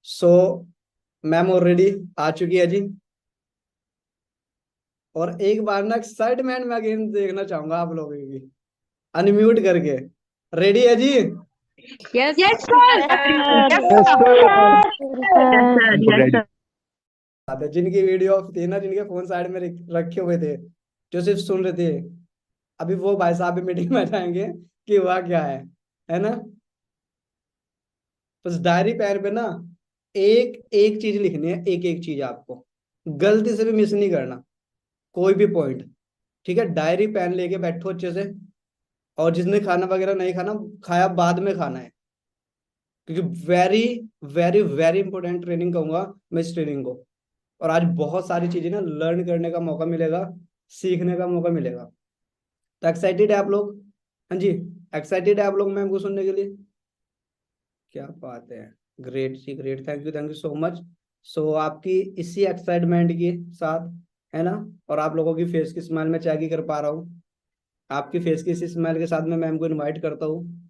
So ma'am already आ चुकी है जी। और एक बार ना एक्साइटमेंट में अगेन देखना चाहूंगा आप लोगों की, अनम्यूट करके। रेडी है जी? यस Yes, सर। sir. Yes Yes, sir. Yes, Yes, sir. sir. बिल्कुल Yes, रेडी। sir. आते जिनकी वीडियो ऑफ थी ना, जिनके फोन साइड में रखे हुए थे, जो सिर्फ सुन रहे थे, अभी वो भाई साहब भी मीटिंग में जाएंगे कि हुआ क्या है ना। बस डायरी पैन पे ना एक एक चीज लिखनी है, एक एक चीज आपको गलती से भी मिस नहीं करना, कोई भी पॉइंट। ठीक है, डायरी पेन लेके बैठो अच्छे से। और जिसने खाना वगैरह नहीं खाना, खाया बाद में खाना है, क्योंकि very very very important training कहूंगा मैं इस ट्रेनिंग को। और आज बहुत सारी चीजें ना लर्न करने का मौका मिलेगा, सीखने का मौका मिलेगा। तो एक्साइटेड है आप लोग? हाँ जी, एक्साइटेड है आप लोग मैम को सुनने के लिए? क्या बात है, ग्रेट जी great, thank you so much. So आपकी इसी एक्साइटमेंट के साथ, है ना, और आप लोगों की फेस की स्माइल में चेक ही कर पा रहा हूँ, आपकी फेस की इसी स्माइल के साथ मैं मैम को इनवाइट करता हूँ।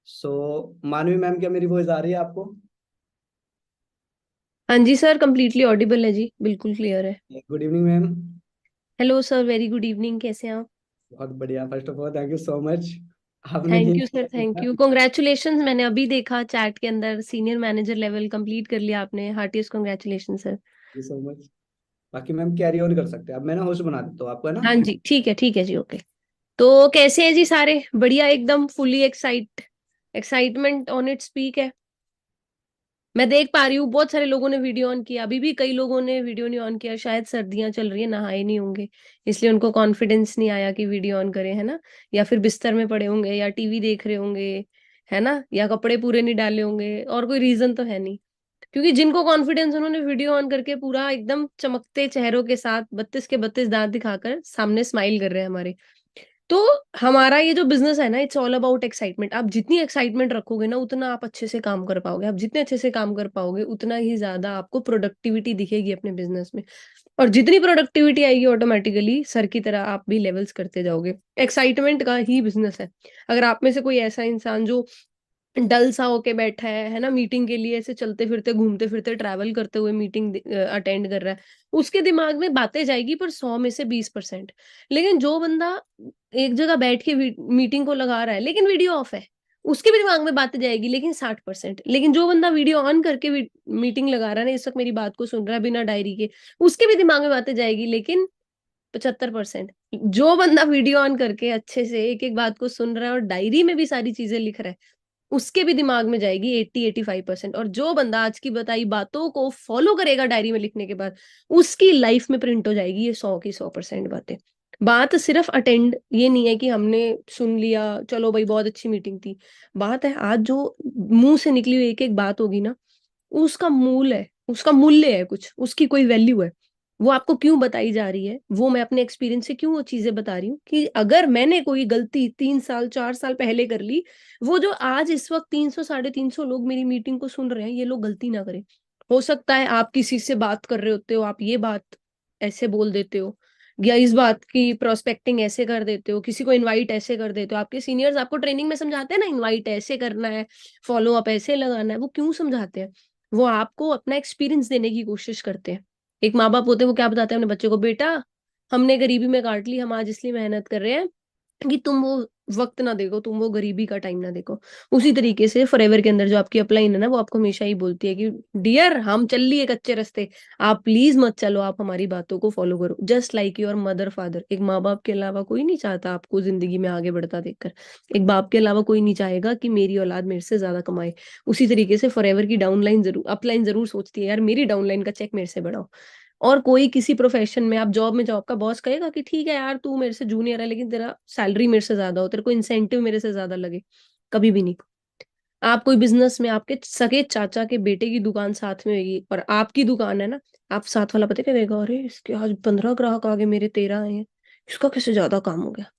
सो मानवी मैम, क्या मेरी वॉइस आ रही है आपको? हाँ जी सर, कंप्लीटली ऑडिबल है जी, बिल्कुल क्लियर है। Good evening ma'am. Hello sir, very good evening, कैसे हैं आप? बहुत बढ़िया, first of all thank you so much. आपने ही thank you sir, thank you, congratulations. मैंने अभी देखा चैट के अंदर सीनियर मैनेजर लेवल कंप्लीट कर लिया आपने, heartiest congratulation sir. You so much. बाकी मैम कैरी ऑन कर सकते हैं, अब मैं ना होस्ट बना देता हूँ आपको, है ना। हाँ जी, ठीक है जी, ओके। तो कैसे हैं जी सारे? बढ़िया, एकदम fully excitement on its peak है। मैं देख पा रही हूँ बहुत सारे लोगों ने वीडियो ऑन किया, अभी भी कई लोगों ने वीडियो नहीं ऑन किया, शायद सर्दियां चल रही है, नहाए नहीं होंगे, इसलिए उनको कॉन्फिडेंस नहीं आया कि वीडियो ऑन करें, है ना। या फिर बिस्तर में पड़े होंगे, या टीवी देख रहे होंगे, है ना, या कपड़े पूरे नहीं डाले होंगे, और कोई रीजन तो है नहीं। क्योंकि जिनको कॉन्फिडेंस, उन्होंने वीडियो ऑन करके पूरा एकदम चमकते चेहरों के साथ 32 के 32 दांत दिखाकर सामने स्माइल कर रहे हैं हमारे। तो हमारा ये जो बिजनेस है ना, इट्स ऑल अबाउट एक्साइटमेंट। आप जितनी एक्साइटमेंट रखोगे ना, उतना आप अच्छे से काम कर पाओगे। आप जितने अच्छे से काम कर पाओगे, उतना ही ज्यादा आपको प्रोडक्टिविटी दिखेगी अपने बिजनेस में। और जितनी प्रोडक्टिविटी आएगी, ऑटोमेटिकली सर की तरह आप भी लेवल्स करते जाओगे। एक्साइटमेंट का ही बिजनेस है। अगर आप में से कोई ऐसा इंसान जो डल सा होके बैठा है ना, मीटिंग के लिए ऐसे चलते फिरते घूमते फिरते ट्रैवल करते हुए मीटिंग अटेंड कर रहा है, उसके दिमाग में बातें जाएगी पर 100 में से 20%। लेकिन जो बंदा एक जगह बैठ के मीटिंग को लगा रहा है लेकिन वीडियो ऑफ है, उसके भी दिमाग में बातें जाएगी लेकिन 60%। लेकिन जो बंदा वीडियो ऑन करके मीटिंग लगा रहा है ना, इस वक्त मेरी बात को सुन रहा है बिना डायरी के, उसके भी दिमाग में बातें जाएगी लेकिन 75%। जो बंदा वीडियो ऑन करके अच्छे से एक एक बात को सुन रहा है और डायरी में भी सारी चीजें लिख रहा है, उसके भी दिमाग में जाएगी 80-85%। और जो बंदा आज की बताई बातों को फॉलो करेगा डायरी में लिखने के बाद, उसकी लाइफ में प्रिंट हो जाएगी ये 100 की 100% बातें। बात सिर्फ अटेंड ये नहीं है कि हमने सुन लिया, चलो भाई बहुत अच्छी मीटिंग थी। बात है आज जो मुंह से निकली हुई एक एक बात होगी ना, उसका मूल है, उसका मूल्य है, कुछ उसकी कोई वैल्यू है। वो आपको क्यों बताई जा रही है, वो मैं अपने एक्सपीरियंस से क्यों वो चीजें बता रही हूँ, कि अगर मैंने कोई गलती 3 साल 4 साल पहले कर ली, वो जो आज इस वक्त 300 350 लोग मेरी मीटिंग को सुन रहे हैं, ये लोग गलती ना करें। हो सकता है आप किसी से बात कर रहे होते हो, आप ये बात ऐसे बोल देते हो, या इस बात की प्रोस्पेक्टिंग ऐसे कर देते हो, किसी को इनवाइट ऐसे कर देते हो। आपके सीनियर्स आपको ट्रेनिंग में समझाते हैं ना, इनवाइट ऐसे करना है, फॉलो अप ऐसे लगाना है। वो क्यों समझाते हैं? वो आपको अपना एक्सपीरियंस देने की कोशिश करते हैं। एक माँ बाप होते हैं, वो क्या बताते हैं अपने बच्चे को, बेटा हमने गरीबी में काट ली, हम आज इसलिए मेहनत कर रहे हैं कि तुम वो वक्त ना देखो, तुम वो गरीबी का टाइम ना देखो। उसी तरीके से फॉरएवर के अंदर जो आपकी अपलाइन है ना, वो आपको हमेशा ही बोलती है कि डियर, हम चल लिए कच्चे रास्ते, आप प्लीज मत चलो, आप हमारी बातों को फॉलो करो। Just like your mother father. एक माँ बाप के अलावा कोई नहीं चाहता आपको जिंदगी में आगे बढ़ता देखकर। एक बाप के अलावा कोई नहीं चाहेगा कि मेरी औलाद मेरे से ज्यादा कमाए। उसी तरीके से फॉरएवर की डाउनलाइन जरूर, अपलाइन जरूर सोचती है, यार मेरी डाउनलाइन का चेक मेरे से बढ़ाओ। और कोई किसी प्रोफेशन में आप जॉब में जाओ, आपका बॉस कहेगा कि ठीक है यार, तू मेरे से जूनियर है लेकिन तेरा सैलरी मेरे से ज्यादा हो, तेरे को इंसेंटिव मेरे से ज्यादा लगे। कभी भी नहीं। आप कोई बिजनेस में, आपके सगे चाचा के बेटे की दुकान साथ में होगी और आपकी दुकान है ना, आप साथ वाला पता क्या कहेगा, अरे इसके आज 15 ग्राहक आ गए, मेरे 13 आए हैं, इसका कैसे ज्यादा काम हो गया।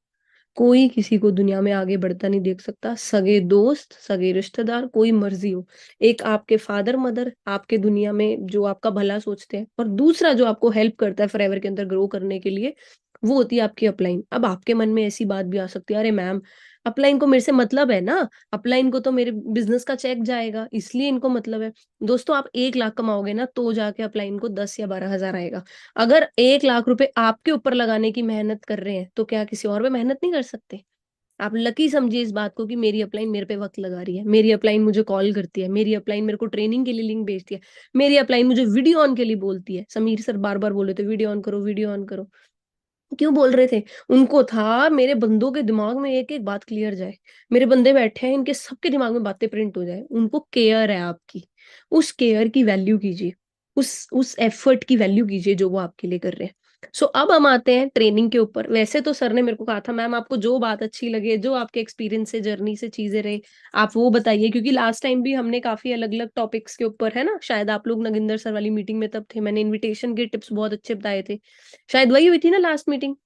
कोई किसी को दुनिया में आगे बढ़ता नहीं देख सकता, सगे दोस्त, सगे रिश्तेदार, कोई मर्जी हो। एक आपके फादर मदर आपके दुनिया में जो आपका भला सोचते हैं, और दूसरा जो आपको हेल्प करता है फॉरएवर के अंदर ग्रो करने के लिए, वो होती है आपकी अपलाइन। अब आपके मन में ऐसी बात भी आ सकती है, अरे मैम अपलाइन को मेरे से मतलब है ना, अपलाइन को तो मेरे बिजनेस का चेक जाएगा, इसलिए इनको मतलब है। दोस्तों आप 1 लाख कमाओगे ना तो जाके अपलाइन को 10 या 12 हजार आएगा। अगर 1 लाख रुपए आपके ऊपर लगाने की मेहनत कर रहे हैं तो क्या किसी और पे मेहनत नहीं कर सकते? आप लकी समझिए इस बात को कि मेरी अपलाइन मेरे पे वक्त लगा रही है, मेरी अपलाइन मुझे कॉल करती है, मेरी अपलाइन मेरे को ट्रेनिंग के लिए लिंक भेजती है, मेरी अपलाइन मुझे वीडियो ऑन के लिए बोलती है। समीर सर बार बार बोले थे वीडियो ऑन करो, वीडियो ऑन करो। क्यों बोल रहे थे? उनको था मेरे बंदों के दिमाग में एक एक बात क्लियर जाए, मेरे बंदे बैठे हैं इनके सबके दिमाग में बातें प्रिंट हो जाए। उनको केयर है आपकी, उस केयर की वैल्यू कीजिए, उस एफर्ट की वैल्यू कीजिए जो वो आपके लिए कर रहे हैं। सो अब हम आते हैं ट्रेनिंग के ऊपर। वैसे तो सर ने मेरे को कहा था मैम आपको जो बात अच्छी लगे, जो आपके एक्सपीरियंस से जर्नी से चीजें रहे आप वो बताइए, क्योंकि लास्ट टाइम भी हमने काफी अलग अलग टॉपिक्स के ऊपर, है ना, शायद आप लोग नगिंदर सर वाली मीटिंग में तब थे, मैंने इनविटेशन के टिप्स बहुत अच्छे बताए थे, शायद वही हुई थी ना लास्ट मीटिंग।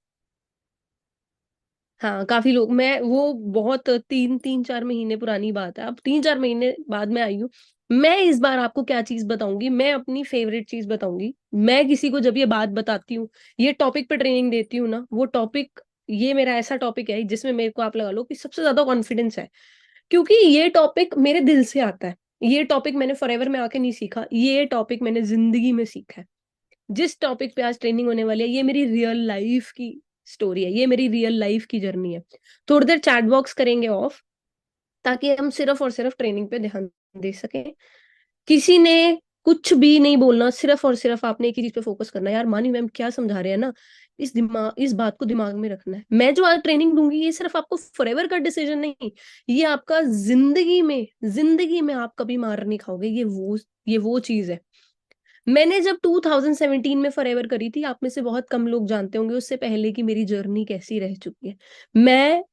हाँ काफी लोग, मैं वो बहुत 3-4 महीने पुरानी बात है, अब 3-4 महीने बाद मैं आई हूँ। मैं इस बार आपको क्या चीज बताऊंगी, मैं अपनी फेवरेट चीज बताऊंगी। मैं किसी को जब ये बात बताती हूँ, ये टॉपिक पे ट्रेनिंग देती हूँ ना, वो टॉपिक, ये मेरा ऐसा टॉपिक है जिसमें मेरे को आप लगा लो कि सबसे ज्यादा कॉन्फिडेंस है, क्योंकि ये टॉपिक मेरे दिल से आता है। ये टॉपिक मैंने फॉरएवर में आके नहीं सीखा, ये टॉपिक मैंने जिंदगी में सीखा है। जिस टॉपिक पे आज ट्रेनिंग होने वाली है ये मेरी रियल लाइफ की स्टोरी है, ये मेरी रियल लाइफ की जर्नी है। थोड़ी देर चैट बॉक्स करेंगे ऑफ, ताकि हम सिर्फ और सिर्फ ट्रेनिंग पे ध्यान दे सकें। किसी ने कुछ भी नहीं बोलना, सिर्फ और सिर्फ आपने एक ही चीज पे फोकस करना है। यार मानी मैम क्या समझा रहे हैं ना, इस बात को दिमाग में रखना है। मैं जो आज ट्रेनिंग दूंगी ये सिर्फ आपको फॉरएवर का डिसीजन नहीं, ये आपका जिंदगी में आप कभी मार नहीं खाओगे, ये वो चीज है। मैंने जब 2017 में फॉरएवर करी थी, आप में से बहुत कम लोग जानते होंगे उससे पहले की मेरी जर्नी कैसी रह चुकी है। मैं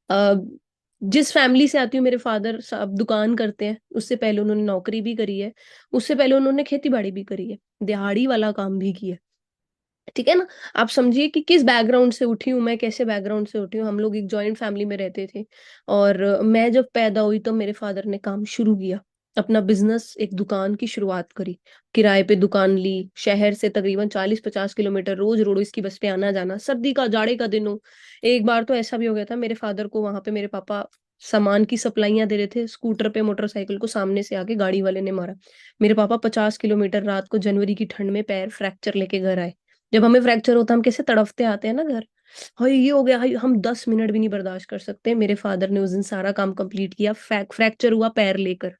जिस फैमिली से आती हूँ, मेरे फादर साहब दुकान करते हैं, उससे पहले उन्होंने नौकरी भी करी है, उससे पहले उन्होंने खेती बाड़ी भी करी है, दिहाड़ी वाला काम भी किया है। ठीक है ना? आप समझिए कि किस बैकग्राउंड से उठी हूँ मैं, कैसे बैकग्राउंड से उठी हूँ। हम लोग एक जॉइंट फैमिली में रहते थे, और मैं जब पैदा हुई तो मेरे फादर ने काम शुरू किया, अपना बिजनेस, एक दुकान की शुरुआत करी, किराए पे दुकान ली, शहर से तकरीबन 40-50 किलोमीटर रोज रोड इसकी बस पे आना जाना, सर्दी का जाड़े का दिन हो। एक बार तो ऐसा भी हो गया था, मेरे फादर को वहां पे मेरे पापा सामान की सप्लाइयां दे रहे थे, स्कूटर पे मोटरसाइकिल को सामने से आके गाड़ी वाले ने मारा। मेरे पापा 50 किलोमीटर रात को जनवरी की ठंड में पैर फ्रैक्चर लेके घर आए। जब हमें फ्रैक्चर होता है हम कैसे तड़फते आते हैं ना घर, हाय ये हो गया, हाय, हम 10 मिनट भी नहीं बर्दाश्त कर सकते। मेरे फादर ने उस दिन सारा काम कंप्लीट किया, फ्रैक्चर हुआ पैर लेकर,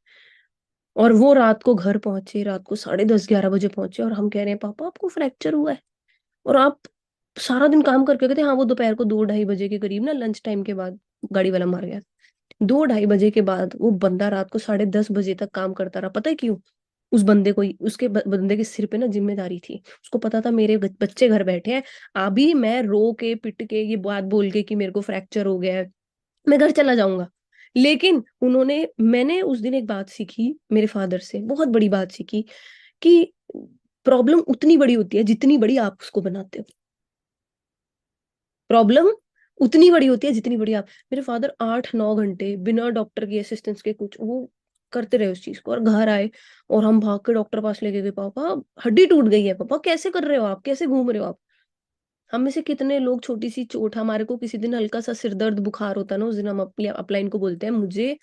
और वो रात को घर पहुंचे, रात को 10:30-11 बजे पहुंचे, और हम कह रहे हैं पापा आपको फ्रैक्चर हुआ है, और आप सारा दिन काम करके कहते हैं हाँ वो दोपहर को 2-2:30 बजे के करीब ना, लंच टाइम के बाद गाड़ी वाला मार गया। 2-2:30 बजे के बाद वो बंदा रात को 10:30 बजे तक काम करता रहा। पता है क्यों? उस बंदे को, उसके बंदे के सिर पे ना जिम्मेदारी थी, उसको पता था मेरे बच्चे घर बैठे हैं, अभी मैं रो के पिट के ये बात बोल के कि मेरे को फ्रैक्चर हो गया है मैं घर चला जाऊंगा। लेकिन मैंने उस दिन एक बात सीखी मेरे फादर से, बहुत बड़ी बात सीखी, कि प्रॉब्लम उतनी बड़ी होती है जितनी बड़ी आप उसको बनाते हो। प्रॉब्लम उतनी बड़ी होती है जितनी बड़ी आप, मेरे फादर 8-9 घंटे बिना डॉक्टर की असिस्टेंस के कुछ वो करते रहे उस चीज को, और घर आए और हम भाग के डॉक्टर पास लेके गए, पापा हड्डी टूट गई है, पापा कैसे कर रहे हो आप, कैसे घूम रहे हो आप। हम में से कितने लोग, छोटी सी चोट, हमारे को किसी दिन हल्का सा सिर दर्द बुखार होता है ना, उस दिन हम अपलाइन को बोलते हैं, मुझे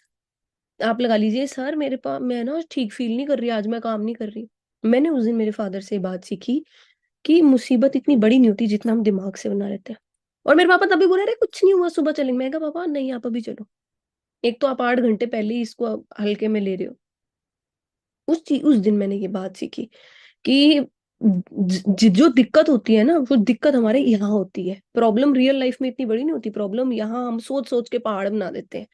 आप लगा लीजिए सर मेरे पास, मैं ना ठीक फील नहीं कर रही, आज मैं काम नहीं कर रही। मैंने उस दिन मेरे फादर से ये बात सीखी कि मुसीबत इतनी बड़ी नहीं होती जितना हम दिमाग से बना लेते हैं। और मेरे पापा तभी बोले अरे कुछ नहीं हुआ सुबह चलेंगे। मैं कहा पापा नहीं आप अभी चलो, एक तो आप 8 घंटे पहले ही इसको हल्के में ले रहे हो। उस दिन मैंने ये बात सीखी कि जो दिक्कत होती है ना, वो दिक्कत हमारे यहाँ होती है, प्रॉब्लम रियल लाइफ में इतनी बड़ी नहीं होती, प्रॉब्लम यहाँ हम सोच सोच के पहाड़ बना देते हैं।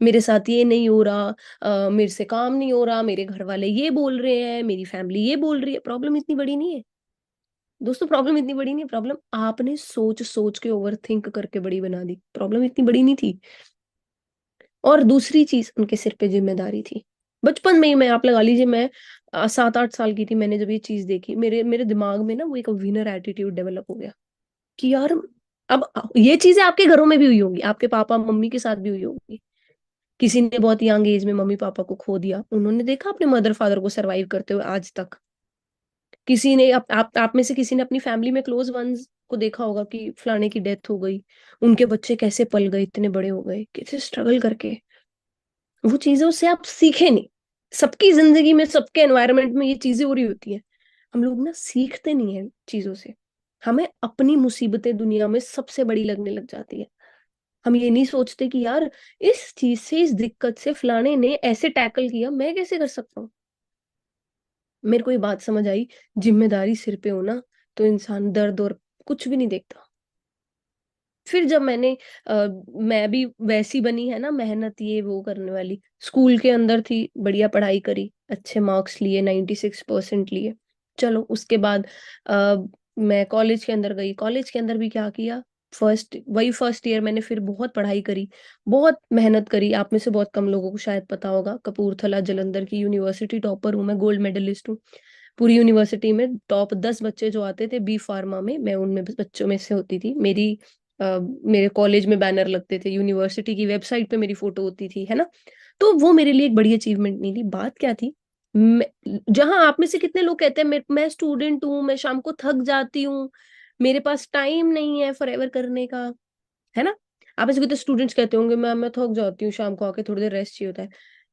मेरे साथ ये नहीं हो रहा, मेरे से काम नहीं हो रहा, मेरे घर वाले ये बोल रहे हैं, मेरी फैमिली ये बोल रही है। प्रॉब्लम इतनी बड़ी नहीं है दोस्तों, प्रॉब्लम इतनी बड़ी नहीं है, प्रॉब्लम आपने सोच सोच के ओवर थिंक करके बड़ी बना दी, प्रॉब्लम इतनी बड़ी नहीं थी। और दूसरी चीज, उनके सिर पे जिम्मेदारी थी। बचपन में ही मैं, आप लगा लीजिए मैं 7-8 साल की थी, मैंने जब ये चीज देखी, मेरे मेरे दिमाग में ना वो एक विनर एटीट्यूड डेवलप हो गया कि यार, अब ये चीजें आपके घरों में भी हुई होंगी, आपके पापा मम्मी के साथ भी हुई होंगी। किसी ने बहुत यंग एज में मम्मी पापा को खो दिया, उन्होंने देखा अपने मदर फादर को सरवाइव करते हुए आज तक। किसी ने आप में से किसी ने अपनी फैमिली में क्लोज वंस को देखा होगा कि फलाने की डेथ हो गई, उनके बच्चे कैसे पल गए, इतने बड़े हो गए, कैसे स्ट्रगल करके। वो चीजों से आप सीखे नहीं। सबकी जिंदगी में, सबके एनवायरनमेंट में ये चीजें हो रही होती है, हम लोग ना सीखते नहीं है चीजों से। हमें अपनी मुसीबतें दुनिया में सबसे बड़ी लगने लग जाती है। हम ये नहीं सोचते कि यार इस चीज से, इस दिक्कत से फलाने ने ऐसे टैकल किया, मैं कैसे कर सकता हूँ। मेरे को ये बात समझ आई, जिम्मेदारी सिर पे हो ना, तो इंसान दर्द और कुछ भी नहीं देखता। फिर जब मैं भी वैसी बनी है ना, मेहनत ये वो करने वाली, स्कूल के अंदर थी, बढ़िया पढ़ाई करी, अच्छे मार्क्स लिए, 96% लिए। चलो उसके बाद मैं कॉलेज के अंदर गई। कॉलेज के अंदर भी क्या किया, फर्स्ट ईयर मैंने फिर बहुत पढ़ाई करी, बहुत मेहनत करी। आप में से बहुत कम लोगों को शायद पता होगा, कपूरथला जलंधर की यूनिवर्सिटी टॉपर हूँ मैं, गोल्ड मेडलिस्ट हूँ। पूरी यूनिवर्सिटी में टॉप 10 बच्चे जो आते थे बी फार्मा में, मैं उनमें बच्चों में से होती थी। मेरे कॉलेज में बैनर लगते थे, यूनिवर्सिटी की वेबसाइट पे मेरी फोटो होती थी, है ना। तो वो मेरे लिए एक बड़ी अचीवमेंट नहीं थी। बात क्या थी, जहां आप में से कितने लोग कहते हैं मैं स्टूडेंट हूँ, मैं शाम को थक जाती हूँ, मेरे पास टाइम नहीं है फॉरएवर करने का, है ना। आप में से कितने स्टूडेंट्स कहते होंगे मैं थक जाती हूँ, शाम को आके थोड़ी देर रेस्ट चाहिए होता है।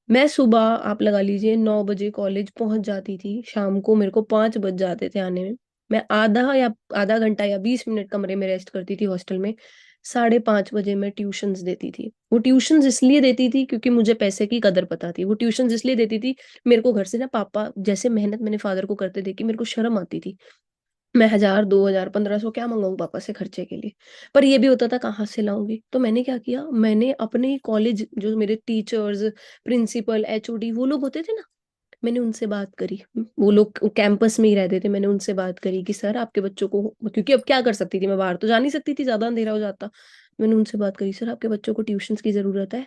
मैं सुबह, आप लगा लीजिए, 9 बजे कॉलेज पहुंच जाती थी, शाम को मेरे को 5 बज जाते थे आने में। मैं आधा घंटा या 20 मिनट कमरे में रेस्ट करती थी हॉस्टल में। 5:30 बजे मैं ट्यूशंस देती थी। वो ट्यूशंस इसलिए देती थी क्योंकि मुझे पैसे की कदर पता थी। वो ट्यूशंस इसलिए देती थी, मेरे को घर से ना पापा जैसे मेहनत मैंने फादर को करते देखी, मेरे को शर्म आती थी। मैं 1000, 2000, 1500 क्या मंगाऊं पापा से खर्चे के लिए। पर ये भी होता था कहाँ से लाऊंगी। तो मैंने क्या किया, मैंने अपने कॉलेज जो मेरे टीचर्स, प्रिंसिपल, एचओडी वो लोग होते थे ना, मैंने उनसे बात करी। वो लोग कैंपस में ही रहते थे। मैंने उनसे बात करी कि सर आपके बच्चों को, क्योंकि अब क्या कर सकती थी, मैं बाहर तो जा नहीं सकती थी, ज्यादा अंधेरा हो जाता। मैंने उनसे बात करी, सर आपके बच्चों को ट्यूशन की जरूरत है।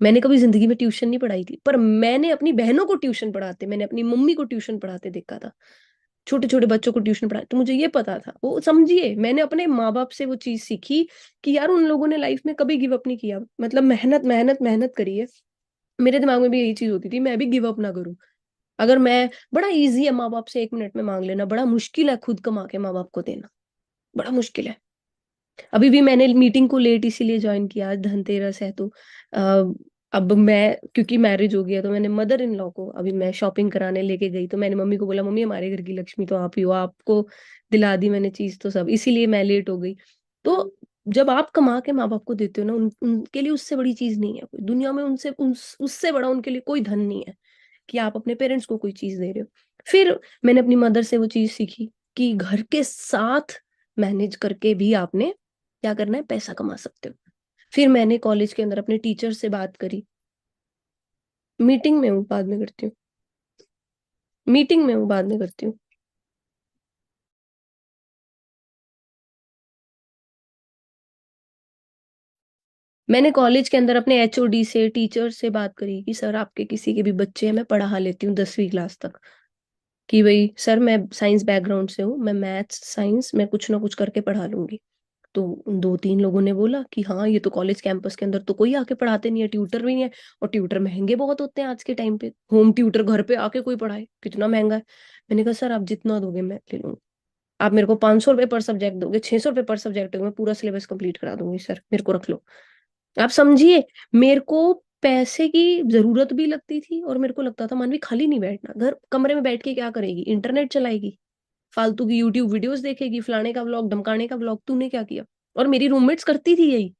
मैंने कभी जिंदगी में ट्यूशन नहीं पढ़ाई थी, पर मैंने अपनी बहनों को ट्यूशन पढ़ाते, मैंने अपनी मम्मी को ट्यूशन पढ़ाते देखा था, छोटे छोटे बच्चों को ट्यूशन पढ़ाया। तो मुझे ये पता था, वो समझिए, मैंने अपने माँ बाप से वो चीज सीखी कि यार उन लोगों ने लाइफ में कभी गिव अप नहीं किया, मतलब मेहनत मेहनत मेहनत करी है। मेरे दिमाग में भी यही चीज होती थी, मैं भी गिव अप ना करूं। अगर मैं, बड़ा इजी है माँ बाप से 1 मिनट में मांग लेना, बड़ा मुश्किल है खुद कमा के माँ बाप को देना, बड़ा मुश्किल है। अभी भी मैंने मीटिंग को लेट इसीलिए ज्वाइन किया, आज धनतेरस है तो अब मैं, क्योंकि मैरिज हो गया, तो मैंने मदर इन लॉ को, अभी मैं शॉपिंग कराने लेके गई, तो मैंने मम्मी को बोला, मम्मी हमारे घर की लक्ष्मी तो आप ही हो, आपको दिला दी मैंने चीज तो सब, इसीलिए मैं लेट हो गई। तो जब आप कमा के माँ बाप को देते हो ना, उनके लिए उससे बड़ी चीज नहीं है कोई दुनिया में, उससे बड़ा उनके लिए कोई धन नहीं है कि आप अपने पेरेंट्स को कोई चीज दे रहे हो। फिर मैंने अपनी मदर से वो चीज सीखी कि घर के साथ मैनेज करके भी आपने क्या करना है, पैसा कमा सकते हो। फिर मैंने कॉलेज के अंदर अपने टीचर से बात करी। मीटिंग में हूँ, बाद में करती हूँ। मीटिंग में हूँ, बाद में करती हूँ। मैंने कॉलेज के अंदर अपने एचओडी से, टीचर से बात करी कि सर आपके किसी के भी बच्चे हैं, मैं पढ़ा लेती हूँ 10वीं क्लास तक। कि भाई सर मैं साइंस बैकग्राउंड से हूँ, मैं मैथ्स साइंस मैं कुछ ना कुछ करके पढ़ा लूंगी। तो उन 2-3 लोगों ने बोला कि हाँ, ये तो कॉलेज कैंपस के अंदर तो कोई आके पढ़ाते नहीं है, ट्यूटर भी नहीं है, और ट्यूटर महंगे बहुत होते हैं आज के टाइम पे, होम ट्यूटर घर पे आके कोई पढ़ाए कितना महंगा है। मैंने कहा सर आप जितना दोगे मैं ले लूंगी। आप मेरे को 500 रुपये पर सब्जेक्ट दोगे, 600 रुपये पर सब्जेक्ट दोगे, मैं पूरा सिलेबस कंप्लीट करा दूंगी सर, मेरे को रख लो। आप समझिए, मेरे को पैसे की जरूरत भी लगती थी, और मेरे को लगता था मानवी खाली नहीं बैठना, घर कमरे में बैठ के क्या करेगी, इंटरनेट चलाएगी, फालतू की यूट्यूब वीडियोस देखेगी, फलाने का व्लॉग, धमकाने का व्लॉग, तूने क्या किया। और मेरी रूममेट्स करती थी यही,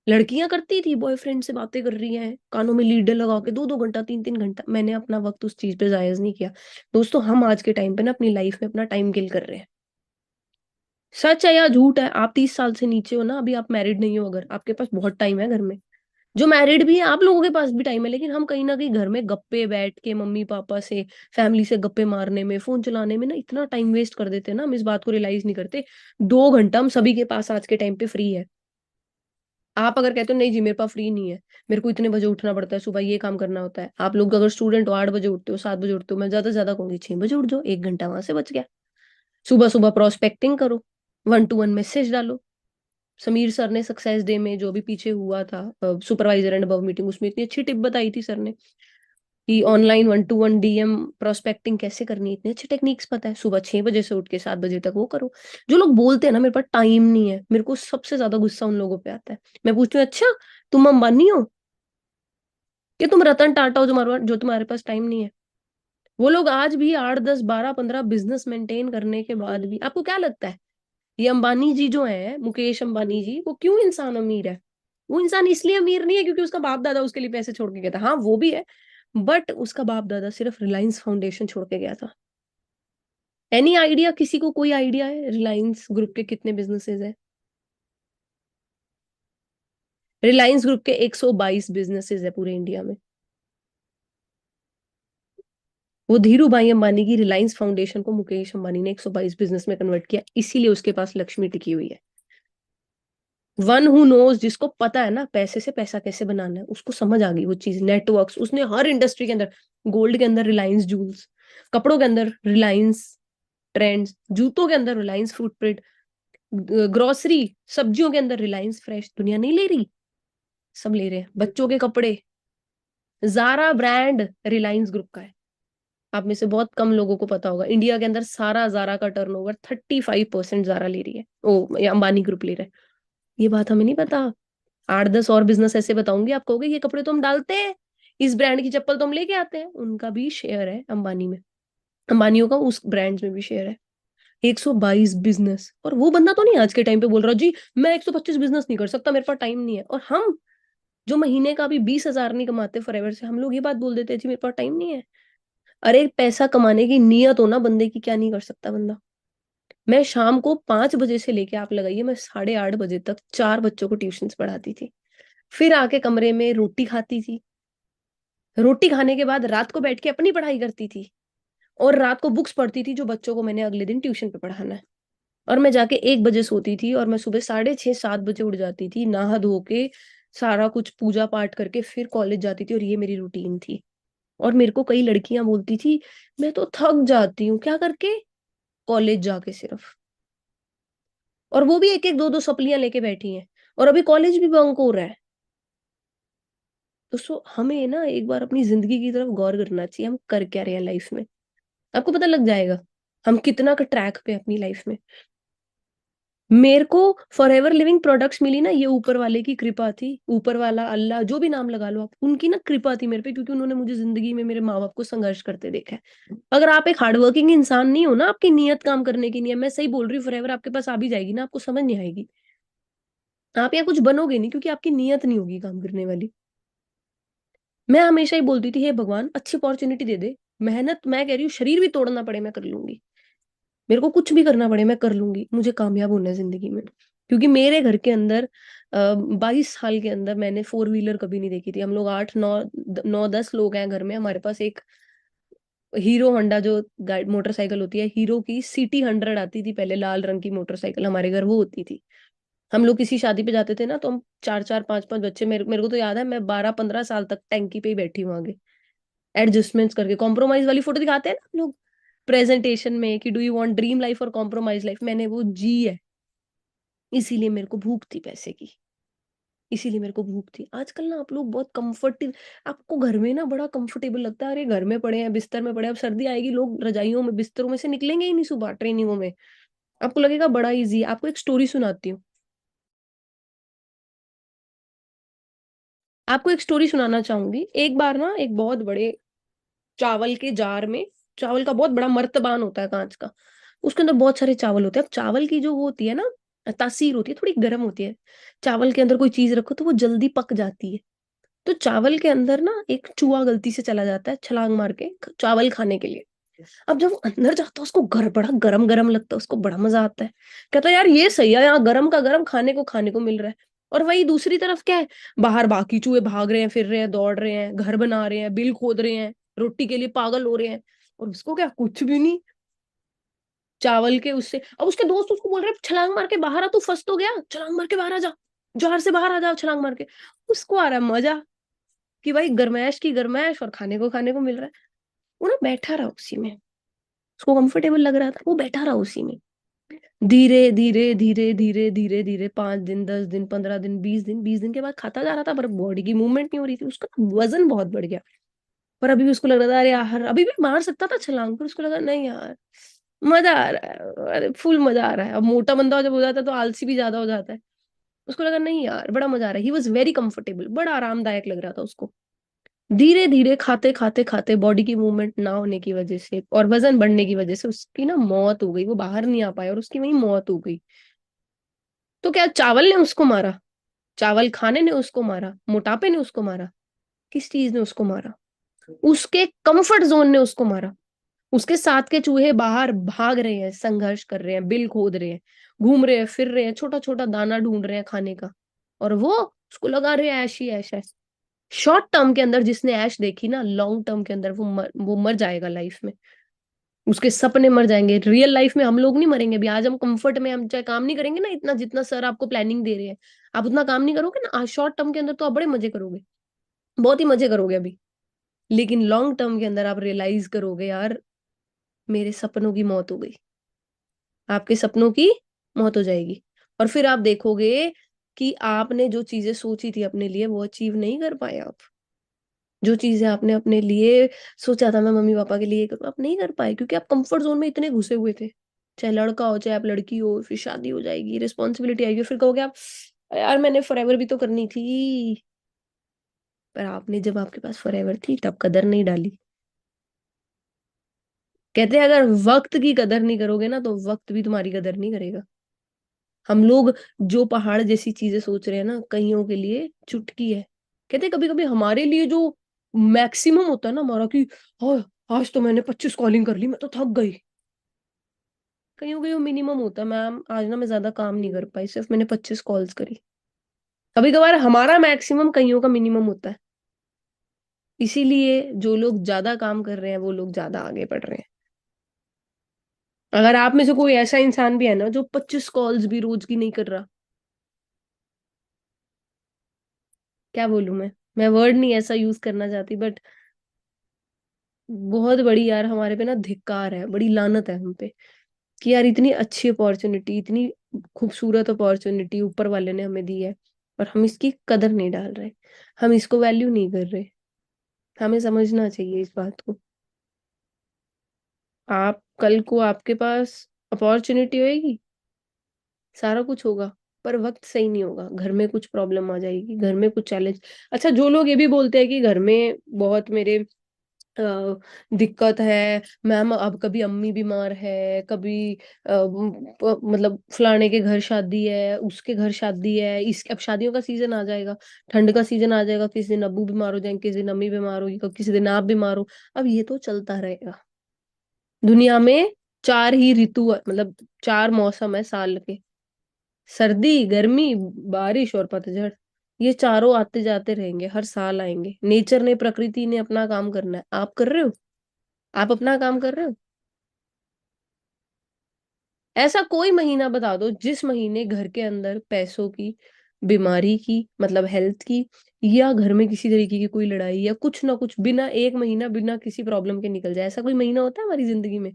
लड़कियां करती थी, बॉयफ्रेंड से बातें कर रही हैं, कानों में लीडर लगा के 2-2 घंटा, 3-3 घंटा। मैंने अपना वक्त उस चीज पे जायज नहीं किया। दोस्तों हम आज के टाइम पे ना अपनी लाइफ में अपना टाइम किल कर रहे हैं। सच है या झूठ है, आप 30 साल से नीचे हो ना, अभी आप मैरिड नहीं हो, अगर आपके पास बहुत टाइम है घर में, जो मैरिड भी है आप लोगों के पास भी टाइम है, लेकिन हम कहीं ना कहीं घर में गप्पे बैठ के मम्मी पापा से, फैमिली से गप्पे मारने में, फोन चलाने में ना इतना टाइम वेस्ट कर देते हैं ना, हम इस बात को रियलाइज नहीं करते। 2 घंटा हम सभी के पास आज के टाइम पे फ्री है। आप अगर कहते हो नहीं जी मेरे पास फ्री नहीं है, मेरे को इतने बजे उठना पड़ता है, सुबह ये काम करना होता है, आप लोग अगर स्टूडेंट हो 8 बजे उठते हो, 7 बजे उठते हो, मैं ज्यादा से ज्यादा कहूंगी 6 बजे उठ जाओ, 1 घंटा वहां से बच गया। सुबह सुबह प्रोस्पेक्टिंग करो, 1-to-1 मैसेज डालो। समीर सर ने सक्सेस डे में जो भी पीछे हुआ था, सुपरवाइजर एंड अबव मीटिंग, उसमें इतनी अच्छी टिप बताई थी सर ने। कि ऑनलाइन 1-to-1 डीएम प्रोस्पेक्टिंग कैसे करनी है, इतने अच्छे टेक्निक्स पता है। सुबह 6 बजे से उठ के 7 बजे तक वो करो। जो लोग बोलते हैं ना मेरे पास टाइम नहीं है, मेरे को सबसे ज्यादा गुस्सा उन लोगों पे आता है। मैं पूछती हूँ अच्छा तुम अंबानी हो कि तुम रतन टाटा हो जो तुम्हारे पास टाइम नहीं है? वो लोग आज भी 8, 10, 12, 15 बिजनेस मेंटेन करने के बाद भी, आपको क्या लगता है ये अंबानी जी जो है, मुकेश अंबानी जी, वो क्यों इंसान अमीर है? वो इंसान इसलिए अमीर नहीं है क्योंकि उसका बाप दादा उसके लिए पैसे छोड़ के गया था, हाँ वो भी है, बट उसका बाप दादा सिर्फ रिलायंस फाउंडेशन छोड़ के गया था। एनी आइडिया, किसी को कोई आइडिया है रिलायंस ग्रुप के कितने बिजनेसेस है? रिलायंस ग्रुप के 122 बिजनेसेस है पूरे इंडिया में। वो धीरू भाई अंबानी की रिलायंस फाउंडेशन को मुकेश अंबानी ने 122 बिजनेस में कन्वर्ट किया, इसीलिए उसके पास लक्ष्मी टिकी हुई है। वन हु नोज, जिसको पता है ना पैसे से पैसा कैसे बनाना है, उसको समझ आ गई वो चीज, नेटवर्क्स, उसने हर इंडस्ट्री के अंदर, गोल्ड के अंदर रिलायंस जूल्स, कपड़ों के अंदर रिलायंस ट्रेंड्स, जूतों के अंदर रिलायंस फुटप्रिंट, ग्रोसरी सब्जियों के अंदर रिलायंस फ्रेश। दुनिया नहीं ले रही? सब ले रहे हैं। बच्चों के कपड़े, जारा ब्रांड रिलायंस ग्रुप का है। आप में से बहुत कम लोगों को पता होगा, इंडिया के अंदर सारा जारा का टर्नओवर 35% जारा ले रही है, ओ ये अंबानी ग्रुप ले रहा है। ये बात हमें नहीं पता। 8-10 और बिजनेस ऐसे बताऊंगी, आप कहोगे ये कपड़े तो हम डालते हैं, इस ब्रांड की चप्पल तो हम लेके आते हैं, उनका भी शेयर है अंबानी में, अंबानियों का उस ब्रांड्स में भी शेयर है। 122 बिजनेस, और वो बंदा तो नहीं आज के टाइम पे बोल रहा जी मैं 125 बिजनेस नहीं कर सकता, मेरे पास टाइम नहीं है। और हम जो महीने का भी 20,000 नहीं कमाते फॉरएवर से, हम लोग ये बात बोल देते हैं जी मेरे पास टाइम नहीं है। अरे पैसा कमाने की नियत हो ना बंदे की, क्या नहीं कर सकता बंदा। मैं शाम को 5 बजे से लेके आप लगाइए, मैं 8:30 बजे तक 4 बच्चों को ट्यूशन पढ़ाती थी, फिर आके कमरे में रोटी खाती थी, रोटी खाने के बाद रात को बैठ के अपनी पढ़ाई करती थी, और रात को बुक्स पढ़ती थी जो बच्चों को मैंने अगले दिन ट्यूशन पे पढ़ाना है। और मैं जाके 1 बजे सोती थी, और मैं सुबह 6:30 7 बजे उठ जाती थी, नहा धो के सारा कुछ पूजा पाठ करके फिर कॉलेज जाती थी, और ये मेरी रूटीन थी। और मेरे को कई लड़कियां बोलती थी मैं तो थक जाती हूँ क्या करके, कॉलेज जाके सिर्फ, और वो भी एक एक दो दो सप्लियां लेके बैठी हैं, और अभी कॉलेज भी बंक हो रहा है। तो हमें ना एक बार अपनी जिंदगी की तरफ गौर करना चाहिए, हम कर क्या रहे हैं लाइफ में। आपको पता लग जाएगा हम कितना का ट्रैक पे अपनी लाइफ में। मेरे को फॉर एवर लिविंग प्रोडक्ट्स मिली ना, ये ऊपर वाले की कृपा थी, ऊपर वाला अल्लाह जो भी नाम लगा लो आप, उनकी ना कृपा थी मेरे पे, क्योंकि उन्होंने मुझे जिंदगी में मेरे माँ बाप को संघर्ष करते देखा है। अगर आप एक हार्डवर्किंग इंसान नहीं हो ना, आपकी नीयत काम करने की नहीं है, मैं सही बोल रही हूँ, फॉर एवर आपके पास आ भी जाएगी ना, आपको समझ नहीं आएगी, आप यहाँ कुछ बनोगे नहीं, क्योंकि आपकी नीयत नहीं होगी काम करने वाली। मैं हमेशा ही बोलती थी हे भगवान अच्छी अपॉर्चुनिटी दे दे, मेहनत मैं कह रही हूँ शरीर भी तोड़ना पड़े मैं कर लूंगी, मेरे को कुछ भी करना पड़े मैं कर लूंगी, मुझे कामयाब होना है जिंदगी में। क्योंकि मेरे घर के अंदर 22 साल के अंदर मैंने 4 व्हीलर कभी नहीं देखी थी। हम लोग 8 9 9 10 लोग हैं घर में, हमारे पास एक हीरो होंडा जो गाइड मोटरसाइकिल होती है, हीरो की CT 100 आती थी पहले, लाल रंग की मोटरसाइकिल, हमारे घर वो होती थी। हम लोग किसी शादी पे जाते थे ना, तो हम 4 4 5 5 बच्चे, मेरे को तो याद है मैं 12 15 साल तक टैंकी पे ही बैठी हूँ आगे, एडजस्टमेंट्स करके। कॉम्प्रोमाइज वाली फोटो दिखाते हैं ना हम लोग प्रेजेंटेशन में कि do you want dream life और कॉम्प्रोमाइज लाइफ, मैंने वो जी है। इसीलिए मेरे को भूख थी पैसे की, इसीलिए मेरे को भूख थी। आजकल ना आप लोग बहुत कंफर्टेबल, आपको घर में ना बड़ा कंफर्टेबल लगता है, अरे घर में पड़े हैं बिस्तर में पड़े हैं, अब सर्दी आएगी लोग रजाइयों में बिस्तरों में से निकलेंगे ही नहीं सुबह ट्रेनिंगों में, आपको लगेगा बड़ा इजी। आपको एक स्टोरी सुनाती हूँ, आपको एक स्टोरी सुनाना चाहूंगी। एक बार ना एक बहुत बड़े चावल के जार में, चावल का बहुत बड़ा मर्तबान होता है कांच का, उसके अंदर बहुत सारे चावल होते हैं। अब चावल की जो वो होती है ना तासीर होती है, थोड़ी गर्म होती है, चावल के अंदर कोई चीज रखो तो वो जल्दी पक जाती है। तो चावल के अंदर ना एक चूहा गलती से चला जाता है छलांग मार के चावल खाने के लिए। अब जब वो अंदर जाता है उसको घर बड़ा गरम गरम लगता है, उसको बड़ा मजा आता है, कहता है यार ये सही है, यहाँ गरम का गरम खाने को मिल रहा है। और वही दूसरी तरफ क्या है, बाहर बाकी चूहे भाग रहे हैं, फिर रहे हैं, दौड़ रहे हैं, घर बना रहे हैं, बिल खोद रहे हैं, रोटी के लिए पागल हो रहे हैं, और उसको क्या कुछ भी नहीं, चावल के उससे। अब उसके दोस्त उसको बोल रहे हैं छलांग मार के बाहर आ, तू फंस तो गया, छलांग मार के बाहर आ जा, जार से बाहर आ जा छलांग मार के। उसको आ रहा है मजा कि भाई गरमैश की गरमैश और खाने को मिल रहा है। वो ना बैठा रहा उसी में, उसको कंफर्टेबल लग रहा था, वो बैठा रहा उसी में। धीरे धीरे धीरे धीरे धीरे धीरे 5 दिन 10 दिन 15 दिन 20 दिन, 20 दिन के बाद खाता जा रहा था, पर बॉडी की मूवमेंट नहीं हो रही थी, उसका वजन बहुत बढ़ गया। पर अभी भी उसको लग रहा था अरे यार अभी भी मार सकता था छलांग, पर उसको लगा नहीं यार मजा आ रहा है, अरे फुल मजा आ रहा है। अब मोटा बंदा जब हो जाता है तो आलसी भी ज्यादा हो जाता है। उसको लगा नहीं यार बड़ा मजा आ रहा है, ही वॉज वेरी कंफर्टेबल, बड़ा आरामदायक लग रहा था उसको। धीरे धीरे खाते खाते खाते बॉडी की मूवमेंट ना होने की वजह से और वजन बढ़ने की वजह से उसकी ना मौत हो गई, वो बाहर नहीं आ पाया और उसकी वही मौत हो गई। तो क्या चावल ने उसको मारा, चावल खाने ने उसको मारा, मोटापे ने उसको मारा? किस चीज ने उसको मारा? उसके कंफर्ट जोन ने उसको मारा। उसके साथ के चूहे बाहर भाग रहे हैं, संघर्ष कर रहे हैं, बिल खोद रहे हैं, घूम रहे हैं, फिर रहे हैं, छोटा छोटा दाना ढूंढ रहे हैं खाने का, और वो उसको लगा रहे हैं ऐश ही ऐश है। शॉर्ट टर्म के अंदर जिसने ऐश देखी ना, लॉन्ग टर्म के अंदर वो मर जाएगा लाइफ में। उसके सपने मर जाएंगे। रियल लाइफ में हम लोग नहीं मरेंगे। अभी आज हम कंफर्ट में हम चाहे काम नहीं करेंगे ना इतना जितना सर आपको प्लानिंग दे रहे हैं, आप उतना काम नहीं करोगे ना शॉर्ट टर्म के अंदर, तो आप बड़े मजे करोगे, बहुत ही मजे करोगे अभी। लेकिन लॉन्ग टर्म के अंदर आप रियलाइज करोगे यार मेरे सपनों की मौत हो गई, आपके सपनों की मौत हो जाएगी। और फिर आप देखोगे कि आपने जो चीजें सोची थी अपने लिए वो अचीव नहीं कर पाए आप। जो चीजें आपने अपने लिए सोचा था मैं मम्मी पापा के लिए करूँ, आप नहीं कर पाए क्योंकि आप कंफर्ट जोन में इतने घुसे हुए थे। चाहे लड़का हो चाहे आप लड़की हो, फिर शादी हो जाएगी, रिस्पॉन्सिबिलिटी आएगी, फिर कहोगे आप यार मैंने फॉरएवर भी तो करनी थी। पर आपने जब आपके पास फॉरएवर थी तब कदर नहीं डाली। कहते हैं अगर वक्त की कदर नहीं करोगे ना तो वक्त भी तुम्हारी कदर नहीं करेगा। हम लोग जो पहाड़ जैसी चीजें सोच रहे हैं ना कईयों के लिए चुटकी है। कहते हैं कभी कभी हमारे लिए जो मैक्सिमम होता है ना हमारा कि "हाँ, आज तो मैंने 25 कॉलिंग कर ली, मैं तो थक गई"। कईयों के मिनिमम होता है मैम आज ना मैं ज्यादा काम नहीं कर पाई, सिर्फ मैंने 25 कॉल्स करी। कभी कभार हमारा मैक्सिमम कईयों का मिनिमम होता है। इसीलिए जो लोग ज्यादा काम कर रहे हैं वो लोग ज्यादा आगे बढ़ रहे हैं। अगर आप में से कोई ऐसा इंसान भी है ना जो 25 कॉल्स भी रोज की नहीं कर रहा, क्या बोलूं मैं वर्ड नहीं ऐसा यूज करना चाहती, बट बहुत बड़ी यार हमारे पे ना धिक्कार है, बड़ी लानत है हम पे कि यार इतनी अच्छी अपॉर्चुनिटी, इतनी खूबसूरत अपॉर्चुनिटी ऊपर वाले ने हमें दी है और हम इसकी कदर नहीं डाल रहे, हम इसको वैल्यू नहीं कर रहे। हमें समझना चाहिए इस बात को। आप कल को आपके पास अपॉर्चुनिटी होएगी, सारा कुछ होगा, पर वक्त सही नहीं होगा, घर में कुछ प्रॉब्लम आ जाएगी, घर में कुछ चैलेंज। अच्छा जो लोग ये भी बोलते हैं कि घर में बहुत मेरे दिक्कत है मैम, अब कभी अम्मी बीमार है, कभी मतलब फलाने के घर शादी है, उसके घर शादी है, इस अब शादियों का सीजन आ जाएगा, ठंड का सीजन आ जाएगा, किसी दिन अब्बू बीमार हो जाएंगे, किसी दिन अम्मी बीमार होगी, किसी दिन आप बीमार हो। अब ये तो चलता रहेगा। दुनिया में चार ही ऋतु मतलब चार मौसम है साल के, सर्दी गर्मी बारिश और पतझड़। ये चारों आते जाते रहेंगे, हर साल आएंगे। नेचर ने प्रकृति ने अपना काम करना है, आप कर रहे हो? आप अपना काम कर रहे हो? ऐसा कोई महीना बता दो जिस महीने घर के अंदर पैसों की, बीमारी की मतलब हेल्थ की, या घर में किसी तरीके की कोई लड़ाई या कुछ ना कुछ, बिना एक महीना बिना किसी प्रॉब्लम के निकल जाए। ऐसा कोई महीना होता है हमारी जिंदगी में?